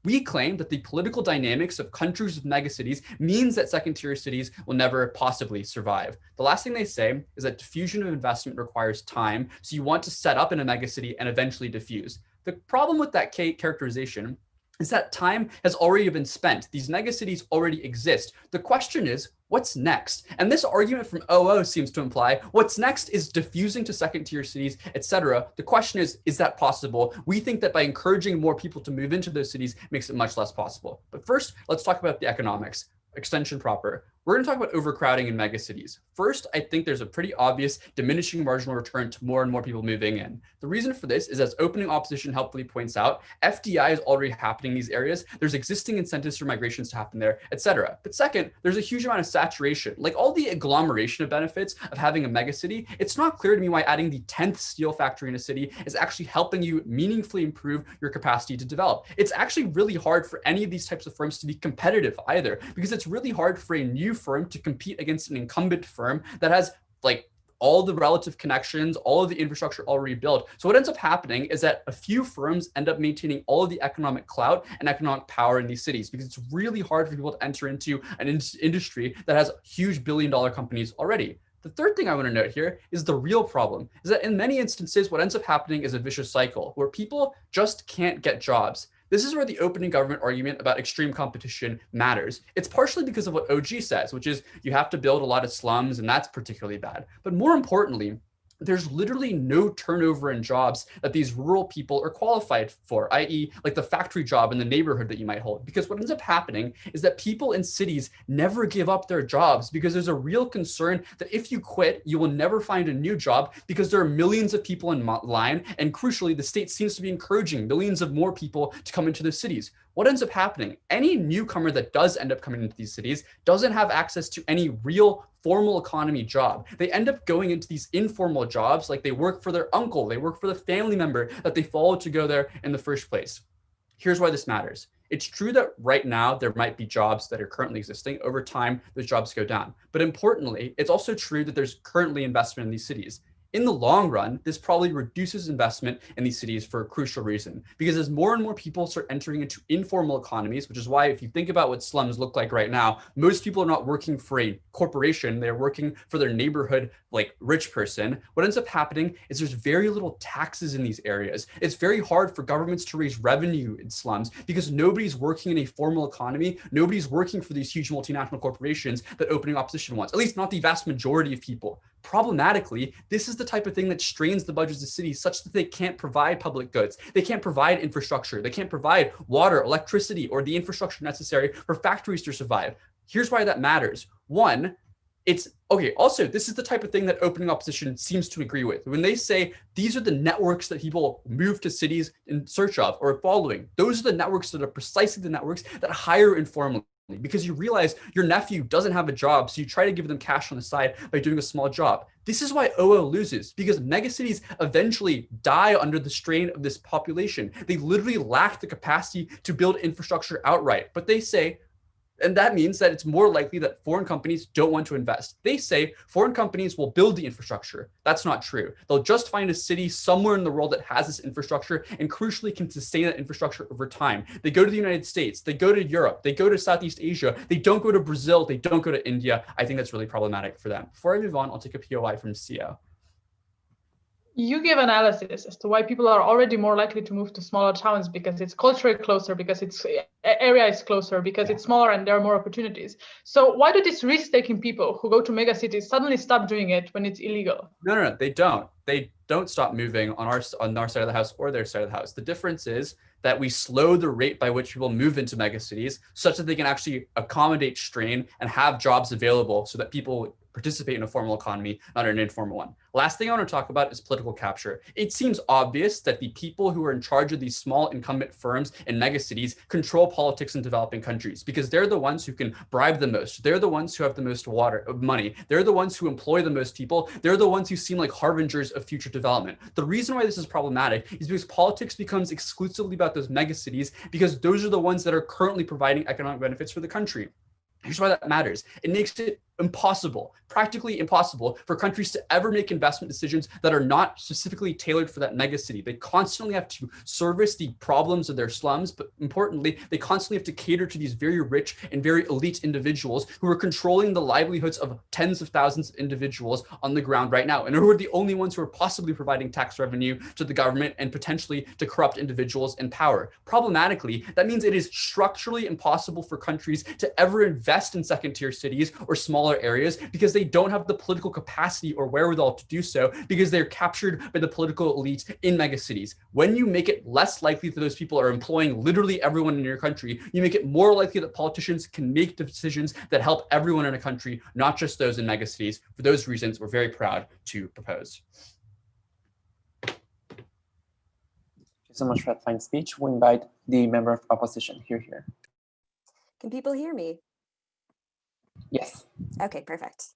We claim that the political dynamics of countries with megacities means that second-tier cities will never possibly survive. The last thing they say is that diffusion of investment requires time, so you want to set up in a megacity and eventually diffuse. The problem with that characterization is that time has already been spent. These megacities already exist. The question is, what's next? And this argument from OO seems to imply what's next is diffusing to second-tier cities, etc. The question is that possible? We think that by encouraging more people to move into those cities makes it much less possible. But first, let's talk about the economics. Extension proper. We're going to talk about overcrowding in megacities. First, I think there's a pretty obvious diminishing marginal return to more and more people moving in. The reason for this is, as opening opposition helpfully points out, FDI is already happening in these areas. There's existing incentives for migrations to happen there, etc. But second, there's a huge amount of saturation. Like all the agglomeration of benefits of having a megacity, it's not clear to me why adding the 10th steel factory in a city is actually helping you meaningfully improve your capacity to develop. It's actually really hard for any of these types of firms to be competitive either, because it's really hard for a new firm to compete against an incumbent firm that has like all the relative connections, all of the infrastructure already built. So what ends up happening is that a few firms end up maintaining all of the economic clout and economic power in these cities because it's really hard for people to enter into an industry that has huge billion-dollar companies already. The third thing I want to note here is the real problem is that in many instances, what ends up happening is a vicious cycle where people just can't get jobs. This is where the opening government argument about extreme competition matters. It's partially because of what OG says, which is you have to build a lot of slums and that's particularly bad. But more importantly, there's literally no turnover in jobs that these rural people are qualified for, i.e. like the factory job in the neighborhood that you might hold. Because what ends up happening is that people in cities never give up their jobs because there's a real concern that if you quit, you will never find a new job because there are millions of people in line. And crucially, the state seems to be encouraging millions of more people to come into the cities. What ends up happening? Any newcomer that does end up coming into these cities doesn't have access to any real formal economy job. They end up going into these informal jobs, like they work for their uncle, they work for the family member that they followed to go there in the first place. Here's why this matters. It's true that right now there might be jobs that are currently existing. Over time, those jobs go down. But importantly, it's also true that there's currently investment in these cities. In the long run, this probably reduces investment in these cities for a crucial reason, because as more and more people start entering into informal economies, which is why if you think about what slums look like right now, most people are not working for a corporation, they're working for their neighborhood, like rich person. What ends up happening is there's very little taxes in these areas. It's very hard for governments to raise revenue in slums because nobody's working in a formal economy. Nobody's working for these huge multinational corporations that opening opposition wants, at least not the vast majority of people. Problematically, this is the type of thing that strains the budgets of cities such that they can't provide public goods. They can't provide infrastructure. They can't provide water, electricity, or the infrastructure necessary for factories to survive. Here's why that matters. One, it's okay. Also, this is the type of thing that opening opposition seems to agree with. When they say these are the networks that people move to cities in search of or following, those are the networks that are precisely the networks that hire informally. Because you realize your nephew doesn't have a job, so you try to give them cash on the side by doing a small job. This is why OO loses, because megacities eventually die under the strain of this population. They literally lack the capacity to build infrastructure outright. But they say, and that means that it's more likely that foreign companies don't want to invest. They say foreign companies will build the infrastructure. That's not true. They'll just find a city somewhere in the world that has this infrastructure and crucially can sustain that infrastructure over time. They go to the United States, they go to Europe, they go to Southeast Asia, they don't go to Brazil, they don't go to India. I think that's really problematic for them. Before I move on, I'll take a POI from CO. You give analysis as to why people are already more likely to move to smaller towns because it's culturally closer, because its area is closer, because it's smaller and there are more opportunities. So why do these risk-taking people who go to mega cities suddenly stop doing it when it's illegal? No, they don't. They don't stop moving on our side of the house or their side of the house. The difference is that we slow the rate by which people move into megacities such that they can actually accommodate strain and have jobs available so that people participate in a formal economy, not an informal one. Last thing I want to talk about is political capture. It seems obvious that the people who are in charge of these small incumbent firms in megacities control politics in developing countries because they're the ones who can bribe the most. They're the ones who have the most money. They're the ones who employ the most people. They're the ones who seem like harbingers of future development. The reason why this is problematic is because politics becomes exclusively about those megacities because those are the ones that are currently providing economic benefits for the country. Here's why that matters. It makes it impossible, practically impossible for countries to ever make investment decisions that are not specifically tailored for that megacity. They constantly have to service the problems of their slums, but importantly, they constantly have to cater to these very rich and very elite individuals who are controlling the livelihoods of tens of thousands of individuals on the ground right now, and who are the only ones who are possibly providing tax revenue to the government and potentially to corrupt individuals in power. Problematically, that means it is structurally impossible for countries to ever invest in second-tier cities or smaller areas because they don't have the political capacity or wherewithal to do so because they're captured by the political elites in megacities. When you make it less likely that those people are employing literally everyone in your country, you make it more likely that politicians can make decisions that help everyone in a country, not just those in megacities. For those reasons, we're very proud to propose. Thank you so much for that fine speech. We invite the member of opposition. Here. Can people hear me? Yes. Okay, perfect.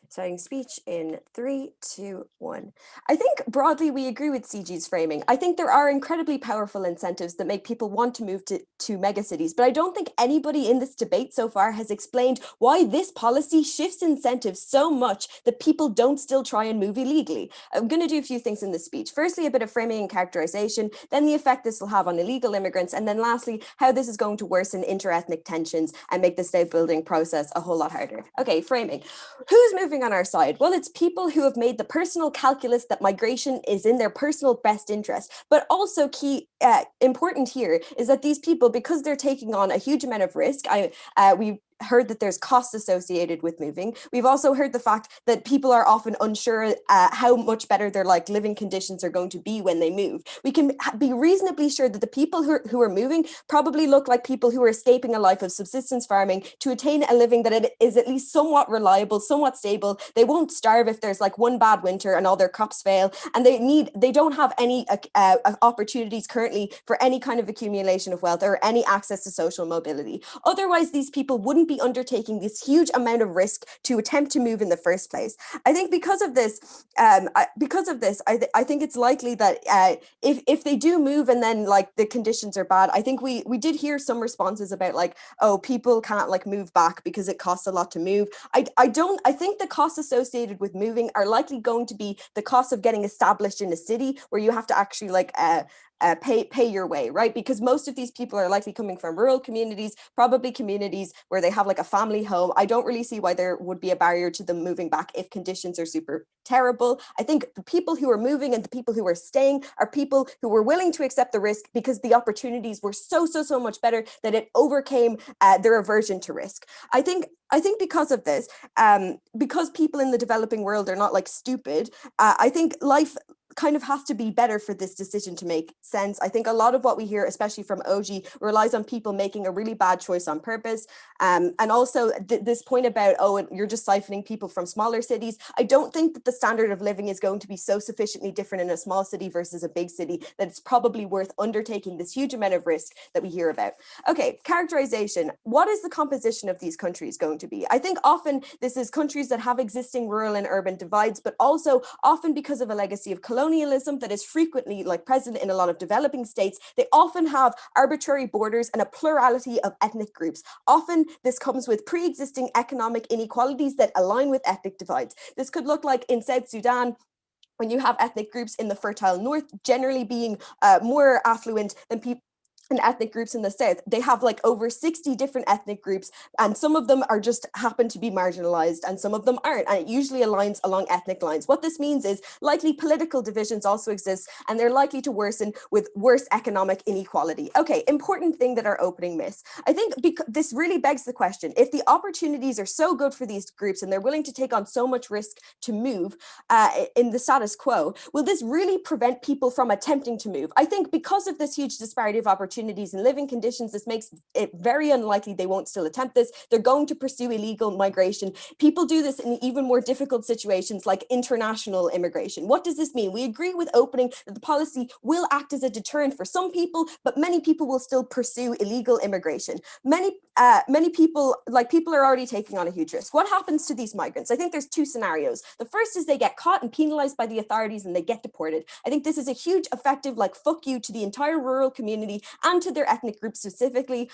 Starting speech in 3, 2, 1. I think broadly we agree with CG's framing. I think there are incredibly powerful incentives that make people want to move to megacities, but I don't think anybody in this debate so far has explained why this policy shifts incentives so much that people don't still try and move illegally. I'm going to do a few things in this speech. Firstly, a bit of framing and characterization, then the effect this will have on illegal immigrants, and then lastly, how this is going to worsen interethnic tensions and make the state building process a whole lot harder. Okay, framing. Who's moving on our side? Well, it's people who have made the personal calculus that migration is in their personal best interest. But also important here is that these people, because they're taking on a huge amount of risk, we heard that there's costs associated with moving. We've also heard the fact that people are often unsure how much better their living conditions are going to be when they move. We can be reasonably sure that the people who are moving probably look like people who are escaping a life of subsistence farming to attain a living that it is at least somewhat reliable, somewhat stable. They won't starve if there's one bad winter and all their crops fail, and they don't have any opportunities currently for any kind of accumulation of wealth or any access to social mobility. Otherwise, these people wouldn't be undertaking this huge amount of risk to attempt to move in the first place. I think because of this, I think it's likely that if they do move and then the conditions are bad, I think we did hear some responses about oh, people can't move back because it costs a lot to move. I think the costs associated with moving are likely going to be the cost of getting established in a city where you have to actually pay your way, right? Because most of these people are likely coming from rural communities, probably communities where they have a family home. I don't really see why there would be a barrier to them moving back if conditions are super terrible. I think the people who are moving and the people who are staying are people who were willing to accept the risk because the opportunities were so much better that it overcame their aversion to risk. I think because of this, because people in the developing world are not stupid, I think life kind of has to be better for this decision to make sense. I think a lot of what we hear, especially from OG, relies on people making a really bad choice on purpose. And also this point about, oh, you're just siphoning people from smaller cities. I don't think that the standard of living is going to be so sufficiently different in a small city versus a big city that it's probably worth undertaking this huge amount of risk that we hear about. Okay, characterization. What is the composition of these countries going to be? I think often this is countries that have existing rural and urban divides, but also often because of a legacy of colonialism that is frequently present in a lot of developing states, they often have arbitrary borders and a plurality of ethnic groups. Often this comes with pre-existing economic inequalities that align with ethnic divides. This could look like in South Sudan, when you have ethnic groups in the fertile north generally being more affluent than people and ethnic groups in the South, they have like over 60 different ethnic groups, and some of them are just happen to be marginalized and some of them aren't, and it usually aligns along ethnic lines. What this means is likely political divisions also exist, and they're likely to worsen with worse economic inequality. Okay, important thing that our opening miss. I think this really begs the question, if the opportunities are so good for these groups and they're willing to take on so much risk to move in the status quo, will this really prevent people from attempting to move? I think because of this huge disparity of opportunities and living conditions, this makes it very unlikely they won't still attempt this. They're going to pursue illegal migration. People do this in even more difficult situations like international immigration. What does this mean? We agree with opening that the policy will act as a deterrent for some people, but many people will still pursue illegal immigration. Many people are already taking on a huge risk. What happens to these migrants? I think there's two scenarios. The first is they get caught and penalized by the authorities and they get deported. I think this is a huge effective fuck you to the entire rural community and to their ethnic group specifically,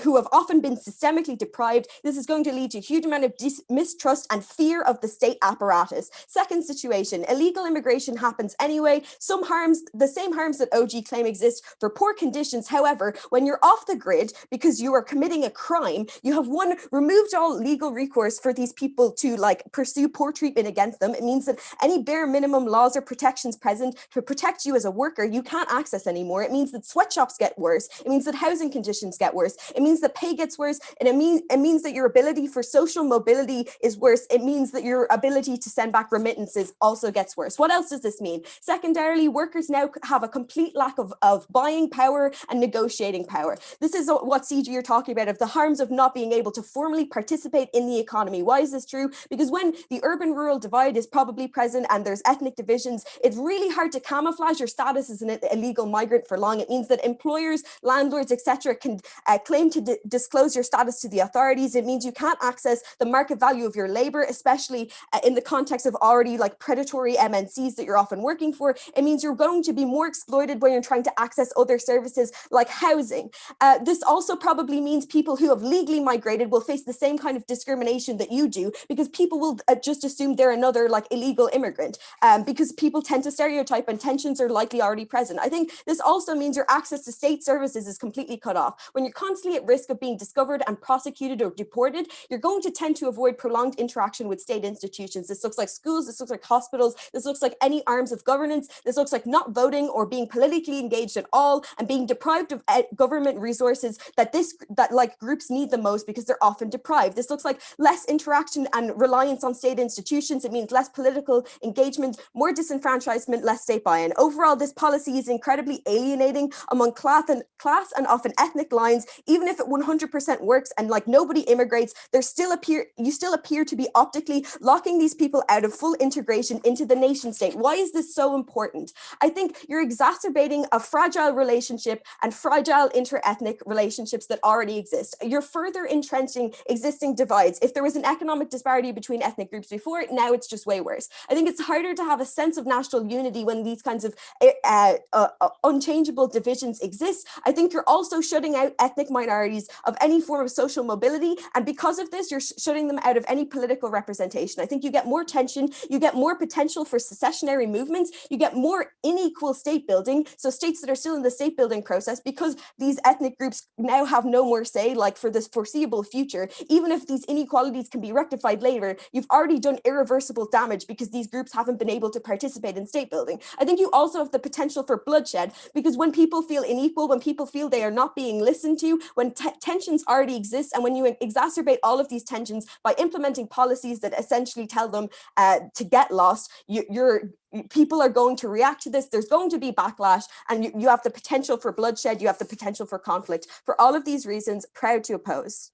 who have often been systemically deprived. This is going to lead to a huge amount of mistrust and fear of the state apparatus. Second situation, illegal immigration happens anyway. The same harms that OG claim exist for poor conditions. However, when you're off the grid because you are committing a crime, you have removed all legal recourse for these people to pursue poor treatment against them. It means that any bare minimum laws or protections present to protect you as a worker, you can't access anymore. It means that sweatshops get worse. It means that housing conditions get worse. It means that pay gets worse. And it means that your ability for social mobility is worse. It means that your ability to send back remittances also gets worse. What else does this mean? Secondarily, workers now have a complete lack of buying power and negotiating power. This is what CG you're talking about, of the harms of not being able to formally participate in the economy. Why is this true? Because when the urban-rural divide is probably present and there's ethnic divisions, it's really hard to camouflage your status as an illegal migrant for long. It means that employers, landlords, etc. can claim to disclose your status to the authorities. It means you can't access the market value of your labor, especially in the context of already predatory MNCs that you're often working for. It means you're going to be more exploited when you're trying to access other services like housing. This also probably means people who have legally migrated will face the same kind of discrimination that you do, because people will just assume they're another illegal immigrant, because people tend to stereotype and tensions are likely already present. I think this also means your access to state services is completely cut off. When you're constantly at risk of being discovered and prosecuted or deported, you're going to tend to avoid prolonged interaction with state institutions. This looks like schools, this looks like hospitals, this looks like any arms of governance, this looks like not voting or being politically engaged at all and being deprived of government resources that groups need the most because they're often deprived. This looks like less interaction and reliance on state institutions. It means less political engagement, more disenfranchisement, less state buy-in. Overall, this policy is incredibly alienating among class and often ethnic lines. Even if it 100% works and nobody immigrates, you still appear to be optically locking these people out of full integration into the nation state. Why is this so important? I think you're exacerbating a fragile relationship and fragile inter-ethnic relationships that already exist. You're further entrenching existing divides. If there was an economic disparity between ethnic groups before, now it's just way worse. I think it's harder to have a sense of national unity when these kinds of unchangeable divisions exist. I think you're also shutting out ethnic minorities of any form of social mobility, and because of this, you're shutting them out of any political representation. I think you get more tension, you get more potential for secessionary movements, you get more unequal state building, so states that are still in the state building process, because these ethnic groups now have no more say for this foreseeable future. Even if these inequalities can be rectified later, you've already done irreversible damage because these groups haven't been able to participate in state building. I think you also have the potential for bloodshed, because when people feel unequal, when people feel they are not being listened to, when tensions already exist, and when you exacerbate all of these tensions by implementing policies that essentially tell them to get lost, people are going to react to this. There's going to be backlash, and you have the potential for bloodshed. You have the potential for conflict. For all of these reasons, proud to oppose.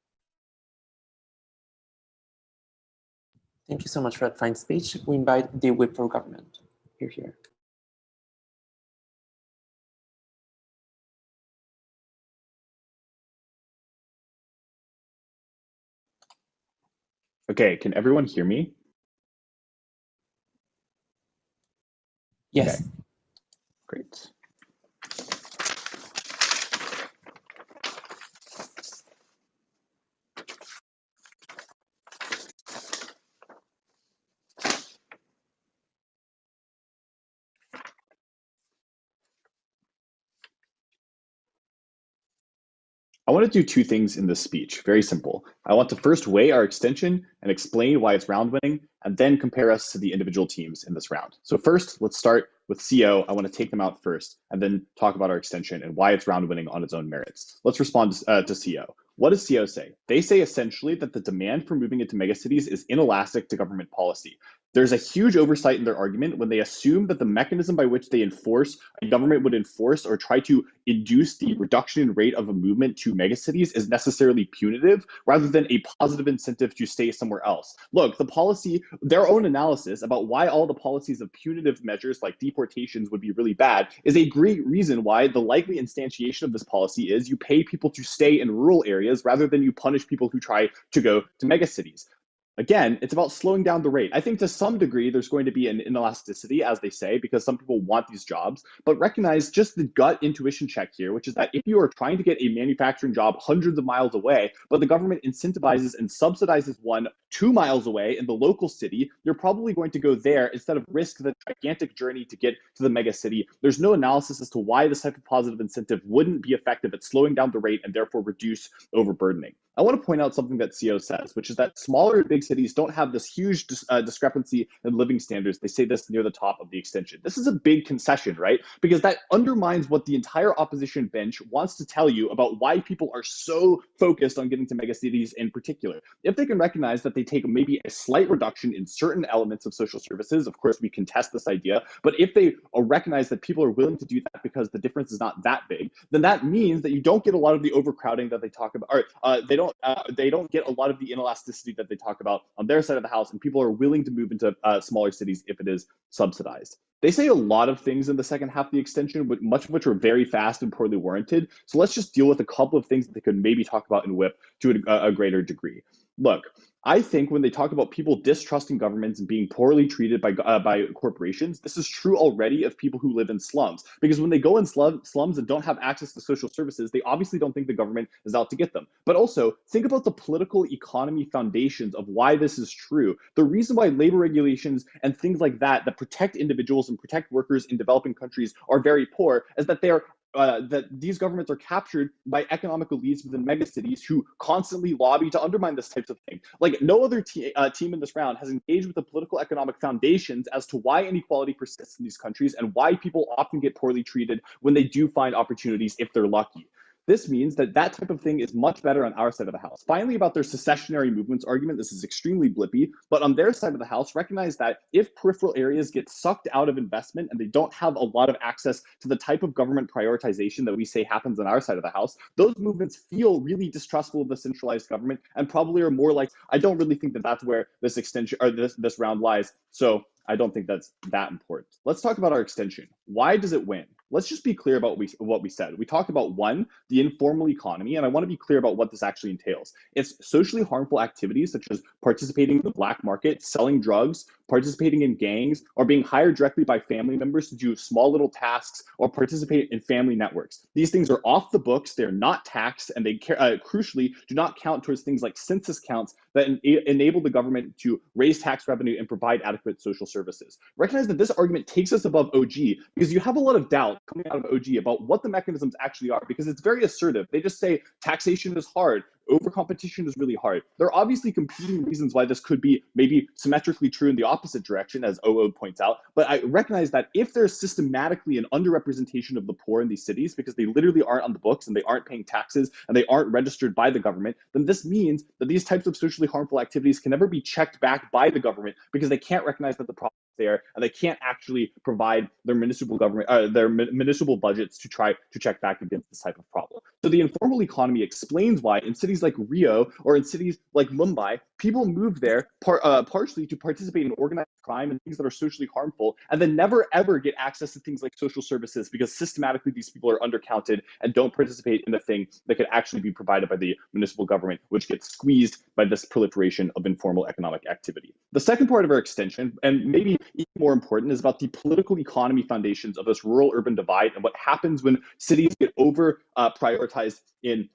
Thank you so much for that fine speech. We invite the whip for government. Here. Okay, can everyone hear me? Yes. Okay. Great. I want to do two things in this speech. Very simple. I want to first weigh our extension and explain why it's round winning, and then compare us to the individual teams in this round. So first, let's start with CO. I want to take them out first, and then talk about our extension and why it's round winning on its own merits. Let's respond to CO. What does CO say? They say essentially that the demand for moving into megacities is inelastic to government policy. There's a huge oversight in their argument when they assume that the mechanism by which a government would enforce or try to induce the reduction in rate of a movement to megacities is necessarily punitive rather than a positive incentive to stay somewhere else. Look, their own analysis about why all the policies of punitive measures like deportations would be really bad is a great reason why the likely instantiation of this policy is you pay people to stay in rural areas rather than you punish people who try to go to megacities. Again, it's about slowing down the rate. I think to some degree, there's going to be an inelasticity, as they say, because some people want these jobs, but recognize just the gut intuition check here, which is that if you are trying to get a manufacturing job hundreds of miles away, but the government incentivizes and subsidizes one 2 miles away in the local city, you're probably going to go there instead of risk the gigantic journey to get to the mega city. There's no analysis as to why this type of positive incentive wouldn't be effective at slowing down the rate and therefore reduce overburdening. I want to point out something that CO says, which is that smaller and big cities don't have this huge discrepancy in living standards. They say this near the top of the extension. This is a big concession, right? Because that undermines what the entire opposition bench wants to tell you about why people are so focused on getting to megacities in particular. If they can recognize that they take maybe a slight reduction in certain elements of social services, of course we can test this idea, but if they recognize that people are willing to do that because the difference is not that big, then that means that you don't get a lot of the overcrowding that they talk about, or they don't get a lot of the inelasticity that they talk about on their side of the house, and people are willing to move into smaller cities if it is subsidized. They say a lot of things in the second half of the extension, but much of which are very fast and poorly warranted. So let's just deal with a couple of things that they could maybe talk about in WHIP to a greater degree. Look, I think when they talk about people distrusting governments and being poorly treated by corporations, this is true already of people who live in slums. Because when they go in slums and don't have access to social services, they obviously don't think the government is out to get them. But also, think about the political economy foundations of why this is true. The reason why labor regulations and things like that protect individuals and protect workers in developing countries are very poor is that that these governments are captured by economic elites within megacities who constantly lobby to undermine this types of thing. Like no other team in this round has engaged with the political economic foundations as to why inequality persists in these countries and why people often get poorly treated when they do find opportunities if they're lucky. This means that type of thing is much better on our side of the house. Finally, about their secessionary movements argument, this is extremely blippy, but on their side of the house, recognize that if peripheral areas get sucked out of investment and they don't have a lot of access to the type of government prioritization that we say happens on our side of the house, those movements feel really distrustful of the centralized government and probably are more like, I don't really think that that's where this extension or this round lies. So I don't think that's that important. Let's talk about our extension. Why does it win? Let's just be clear about what we said. We talked about one, the informal economy, and I want to be clear about what this actually entails. It's socially harmful activities such as participating in the black market, selling drugs, participating in gangs, or being hired directly by family members to do small little tasks or participate in family networks. These things are off the books, they're not taxed, and they crucially do not count towards things like census counts that enable the government to raise tax revenue and provide adequate social services. Recognize that this argument takes us above OG because you have a lot of doubt coming out of OG about what the mechanisms actually are, because it's very assertive. They just say taxation is hard, over competition is really hard. There are obviously competing reasons why this could be maybe symmetrically true in the opposite direction, as OO points out, but I recognize that if there's systematically an underrepresentation of the poor in these cities because they literally aren't on the books and they aren't paying taxes and they aren't registered by the government, then this means that these types of socially harmful activities can never be checked back by the government because they can't recognize that the problem is there and they can't actually provide their municipal municipal budgets to try to check back against this type of problem. So the informal economy explains why in cities like Rio or in cities like Mumbai, people move there partially to participate in organized crime and things that are socially harmful, and then never ever get access to things like social services because systematically these people are undercounted and don't participate in the thing that could actually be provided by the municipal government, which gets squeezed by this proliferation of informal economic activity. The second part of our extension, and maybe even more important, is about the political economy foundations of this rural-urban divide and what happens when cities get prioritized in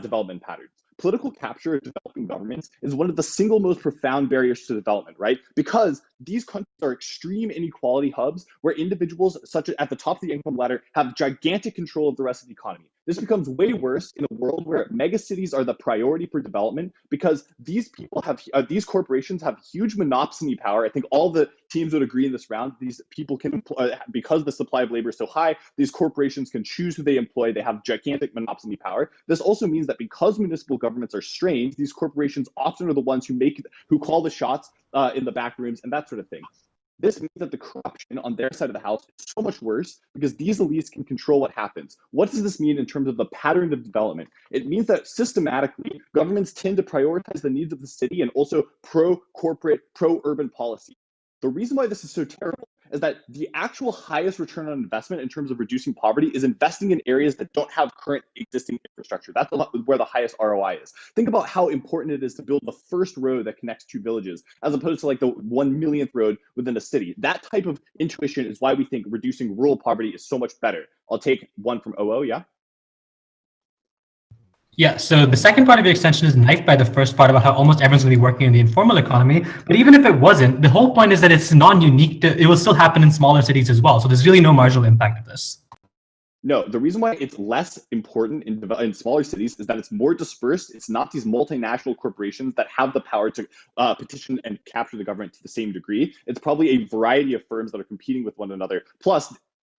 development patterns. Political capture of developing governments is one of the single most profound barriers to development, right? Because these countries are extreme inequality hubs where individuals such as at the top of the income ladder have gigantic control of the rest of the economy. This becomes way worse in a world where megacities are the priority for development because these people have, these corporations have huge monopoly power. I think all the teams would agree in this round. These people can, because the supply of labor is so high, these corporations can choose who they employ. They have gigantic monopoly power. This also means that because municipal governments are strained, these corporations often are the ones who call the shots in the back rooms and that sort of thing. This means that the corruption on their side of the house is so much worse because these elites can control what happens. What does this mean in terms of the pattern of development? It means that systematically, governments tend to prioritize the needs of the city and also pro-corporate, pro-urban policy. The reason why this is so terrible is that the actual highest return on investment in terms of reducing poverty is investing in areas that don't have current existing infrastructure. That's where the highest ROI is. Think about how important it is to build the first road that connects two villages, as opposed to like the 1 millionth road within a city. That type of intuition is why we think reducing rural poverty is so much better. I'll take one from OO, yeah? Yeah, so the second part of your extension is knifed by the first part about how almost everyone's going to be working in the informal economy. But even if it wasn't, the whole point is that it's non-unique. It will still happen in smaller cities as well. So there's really no marginal impact of this. No, the reason why it's less important in smaller cities is that it's more dispersed. It's not these multinational corporations that have the power to petition and capture the government to the same degree. It's probably a variety of firms that are competing with one another. Plus,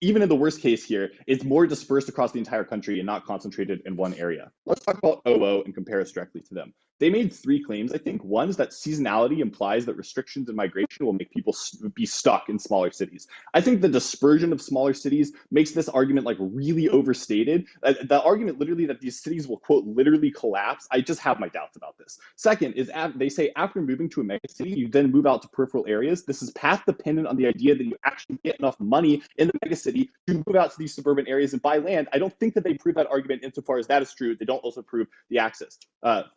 even in the worst case here, it's more dispersed across the entire country and not concentrated in one area. Let's talk about OO and compare us directly to them. They made 3 claims, I think. One is that seasonality implies that restrictions in migration will make people be stuck in smaller cities. I think the dispersion of smaller cities makes this argument like really overstated. The argument literally that these cities will, quote, literally collapse, I just have my doubts about this. Second is they say after moving to a megacity, you then move out to peripheral areas. This is path dependent on the idea that you actually get enough money in the megacity to move out to these suburban areas and buy land. I don't think that they prove that argument insofar as that is true. They don't also prove the access.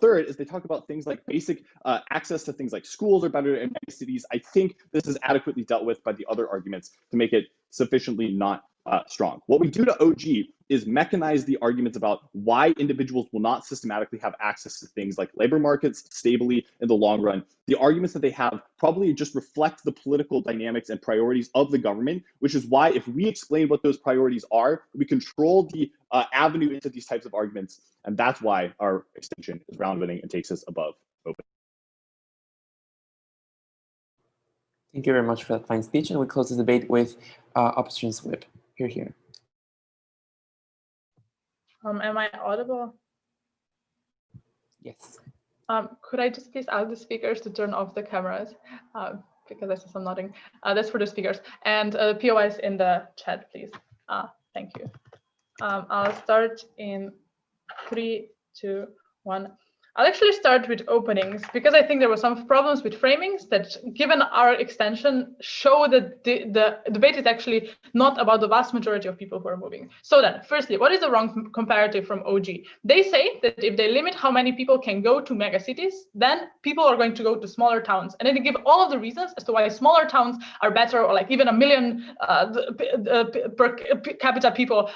Third is they talk about things like basic access to things like schools are better in mega cities. I think this is adequately dealt with by the other arguments to make it sufficiently not strong. What we do to OG is mechanize the arguments about why individuals will not systematically have access to things like labor markets stably in the long run. The arguments that they have probably just reflect the political dynamics and priorities of the government, which is why if we explain what those priorities are, we control the avenue into these types of arguments. And that's why our extension is round winning and takes us above open. Thank you very much for that fine speech. And we close the debate with opposition slip. Here. Am I audible? Yes. Could I just please ask the speakers to turn off the cameras? Because I saw some nodding. That's for the speakers. And POIs in the chat, please. Thank you. I'll start in 3, 2, 1. I'll actually start with openings because I think there were some problems with framings that, given our extension, show that the debate is actually not about the vast majority of people who are moving. So then, firstly, what is the wrong comparative from OG? They say that if they limit how many people can go to megacities, then people are going to go to smaller towns. And then they give all of the reasons as to why smaller towns are better, or like even 1 million per capita people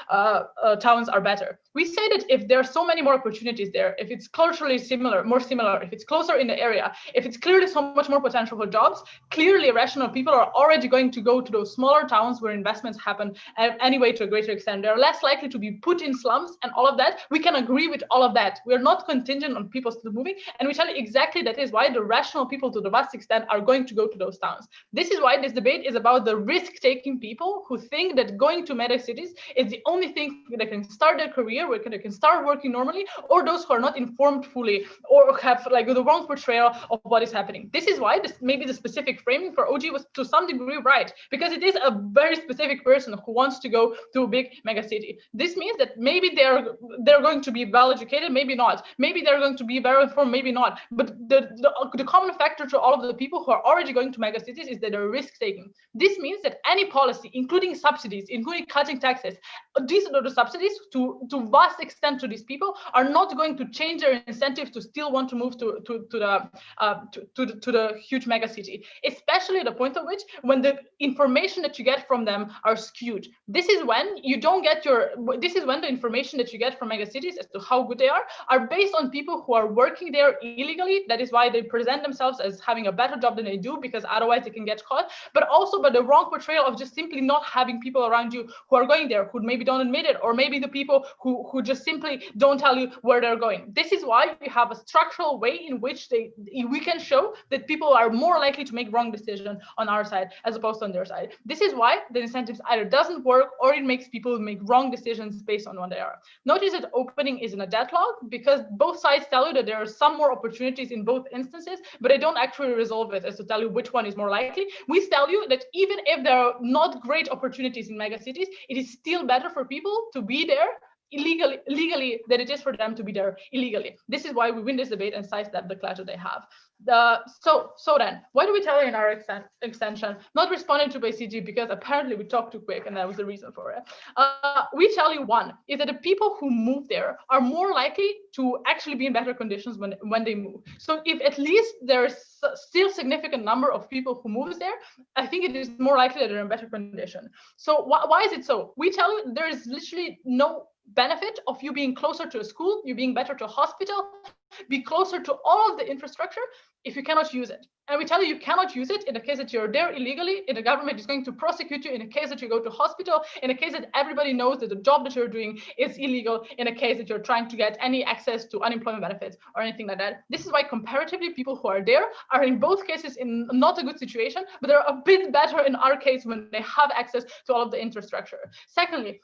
towns are better. We say that if there are so many more opportunities there, if it's culturally more similar, if it's closer in the area, if it's clearly so much more potential for jobs, clearly rational people are already going to go to those smaller towns where investments happen anyway to a greater extent. They're less likely to be put in slums and all of that. We can agree with all of that. We're not contingent on people still moving. And we tell you exactly that is why the rational people to the vast extent are going to go to those towns. This is why this debate is about the risk-taking people who think that going to mega cities is the only thing that can start their career, where they can start working normally, or those who are not informed fully or have like the wrong portrayal of what is happening. This is why maybe the specific framing for OG was to some degree right, because it is a very specific person who wants to go to a big mega city. This means that maybe they're going to be well educated, maybe not. Maybe they're going to be very informed, maybe not. But the common factor to all of the people who are already going to mega cities is that they're risk taking. This means that any policy, including subsidies, including cutting taxes, these are the subsidies to vast extent to these people are not going to change their incentives incentive to still want to move to the huge mega city, especially at the point at which when the information that you get from them are skewed. This is when the information that you get from mega cities as to how good they are based on people who are working there illegally. That is why they present themselves as having a better job than they do, because otherwise they can get caught, but also by the wrong portrayal of just simply not having people around you who are going there, who maybe don't admit it, or maybe the people who just simply don't tell you where they're going. This is why we have a structural way in which we can show that people are more likely to make wrong decisions on our side as opposed to on their side. This is why the incentives either doesn't work or it makes people make wrong decisions based on what they are. Notice that opening is in a deadlock because both sides tell you that there are some more opportunities in both instances, but they don't actually resolve it as to tell you which one is more likely. We tell you that even if there are not great opportunities in mega cities, it is still better for people to be there legally than it is for them to be there illegally. This is why we win this debate and sidestep the clash that they have. So then, why do we tell you in our extension, not responding to by CG because apparently we talked too quick and that was the reason for it. We tell you, one, is that the people who move there are more likely to actually be in better conditions when they move. So if at least there's still significant number of people who move there, I think it is more likely that they're in better condition. So why is it so? We tell you there is literally no benefit of you being closer to a school, you being better to a hospital, be closer to all of the infrastructure if you cannot use it. And we tell you cannot use it in the case that you're there illegally, in the government is going to prosecute you, in the case that you go to hospital, in the case that everybody knows that the job that you're doing is illegal, in the case that you're trying to get any access to unemployment benefits or anything like that. This is why comparatively people who are there are in both cases in not a good situation, but they're a bit better in our case when they have access to all of the infrastructure. Secondly,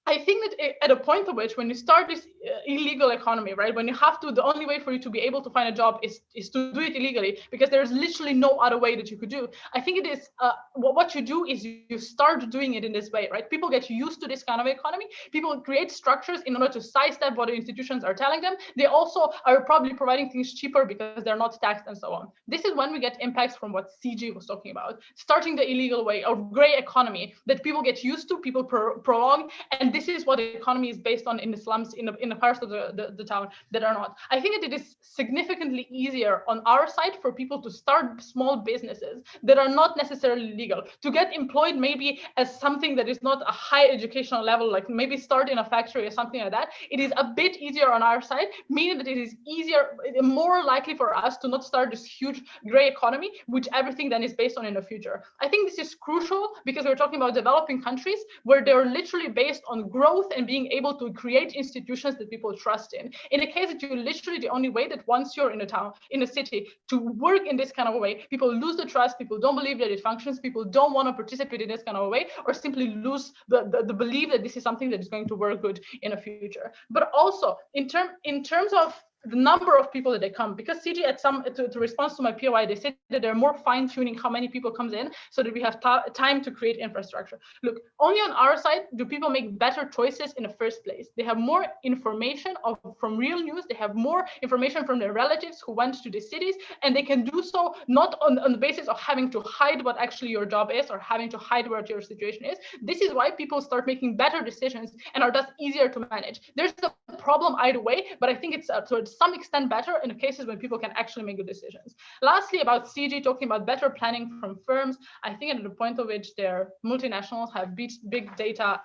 I think that at a point at which when you start this illegal economy, right, when you have to, the only way for you to be able to find a job is to do it illegally, because there's literally no other way that you could do. I think it is, what you do is you start doing it in this way, right? People get used to this kind of economy. People create structures in order to sidestep what the institutions are telling them. They also are probably providing things cheaper because they're not taxed and so on. This is when we get impacts from what CG was talking about, starting the illegal way of gray economy that people get used to, people prolong, and this is what the economy is based on in the slums, in the parts of the town that are not. I think that it is significantly easier on our side for people to start small businesses that are not necessarily legal, to get employed maybe as something that is not a high educational level, like maybe start in a factory or something like that. It is a bit easier on our side, meaning that it is easier, more likely for us to not start this huge gray economy, which everything then is based on in the future. I think this is crucial because we're talking about developing countries where they're literally based on growth and being able to create institutions that people trust in. In the case that you literally, the only way that once you're in a town, in a city, to work in this kind of a way, people lose the trust, people don't believe that it functions, people don't want to participate in this kind of a way, or simply lose the belief that this is something that is going to work good in the future. But also in terms of the number of people that they come, because CG at to response to my POI, they said that they're more fine-tuning how many people comes in so that we have time to create infrastructure. Look, only on our side do people make better choices in the first place. They have more information from real news, they have more information from their relatives who went to the cities, and they can do so not on the basis of having to hide what actually your job is or having to hide what your situation is. This is why people start making better decisions and are thus easier to manage. There's a problem either way, but I think it's to some extent better in the cases when people can actually make good decisions. Lastly, about CG talking about better planning from firms, I think at the point at which their multinationals have big data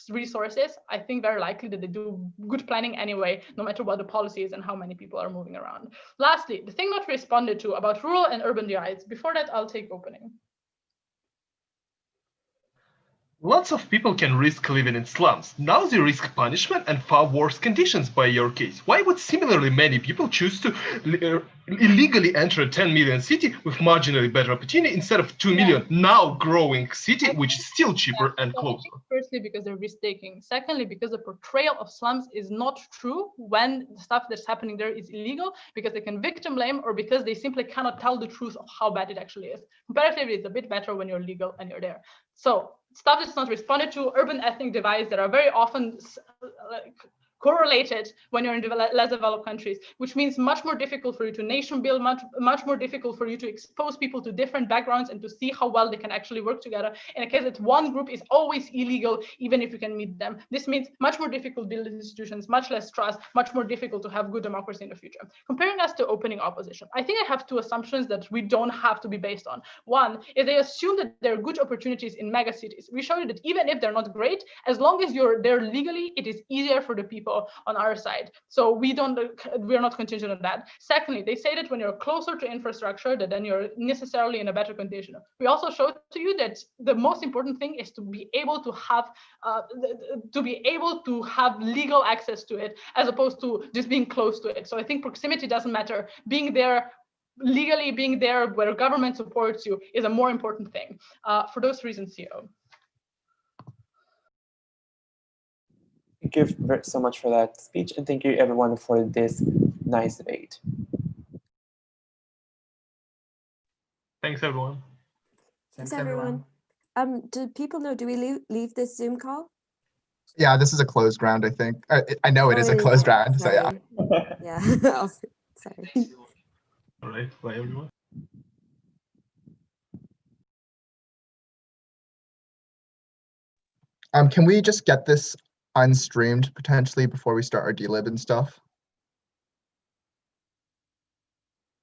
resources, I think very likely that they do good planning anyway, no matter what the policy is and how many people are moving around. Lastly, the thing not responded to about rural and urban divides. Before that, I'll take opening. Lots of people can risk living in slums. Now they risk punishment and far worse conditions by your case. Why would similarly many people choose to illegally enter a 10 million city with marginally better opportunity instead of 2 million now growing city, which is still cheaper and closer? Firstly, because they're risk-taking. Secondly, because the portrayal of slums is not true when the stuff that's happening there is illegal, because they can victim blame or because they simply cannot tell the truth of how bad it actually is. Comparatively, it's a bit better when you're legal and you're there. So stuff that's not responded to, urban ethnic divides that are very often correlated when you're in less developed countries, which means much more difficult for you to nation build, much more difficult for you to expose people to different backgrounds and to see how well they can actually work together. In a case that one group is always illegal, even if you can meet them, this means much more difficult to build institutions, much less trust, much more difficult to have good democracy in the future. Comparing us to opening opposition, I think I have two assumptions that we don't have to be based on. One is they assume that there are good opportunities in mega cities. We show you that even if they're not great, as long as you're there legally, it is easier for the people on our side. So we're not contingent on that. Secondly, they say that when you're closer to infrastructure, that then you're necessarily in a better condition. We also showed to you that the most important thing is to be able to have legal access to it, as opposed to just being close to it. So I think proximity doesn't matter. Being there legally, being there where government supports you is a more important thing. For those reasons, CEO. Thank you so much for that speech, and thank you everyone for this nice debate. Thanks, everyone. Thanks, everyone. Do people know, do we leave this Zoom call? Yeah, this is a closed round, I think. I know it is a closed round, so yeah. Yeah. Sorry. All right, bye, everyone. Can we just get this unstreamed potentially before we start our delib and stuff?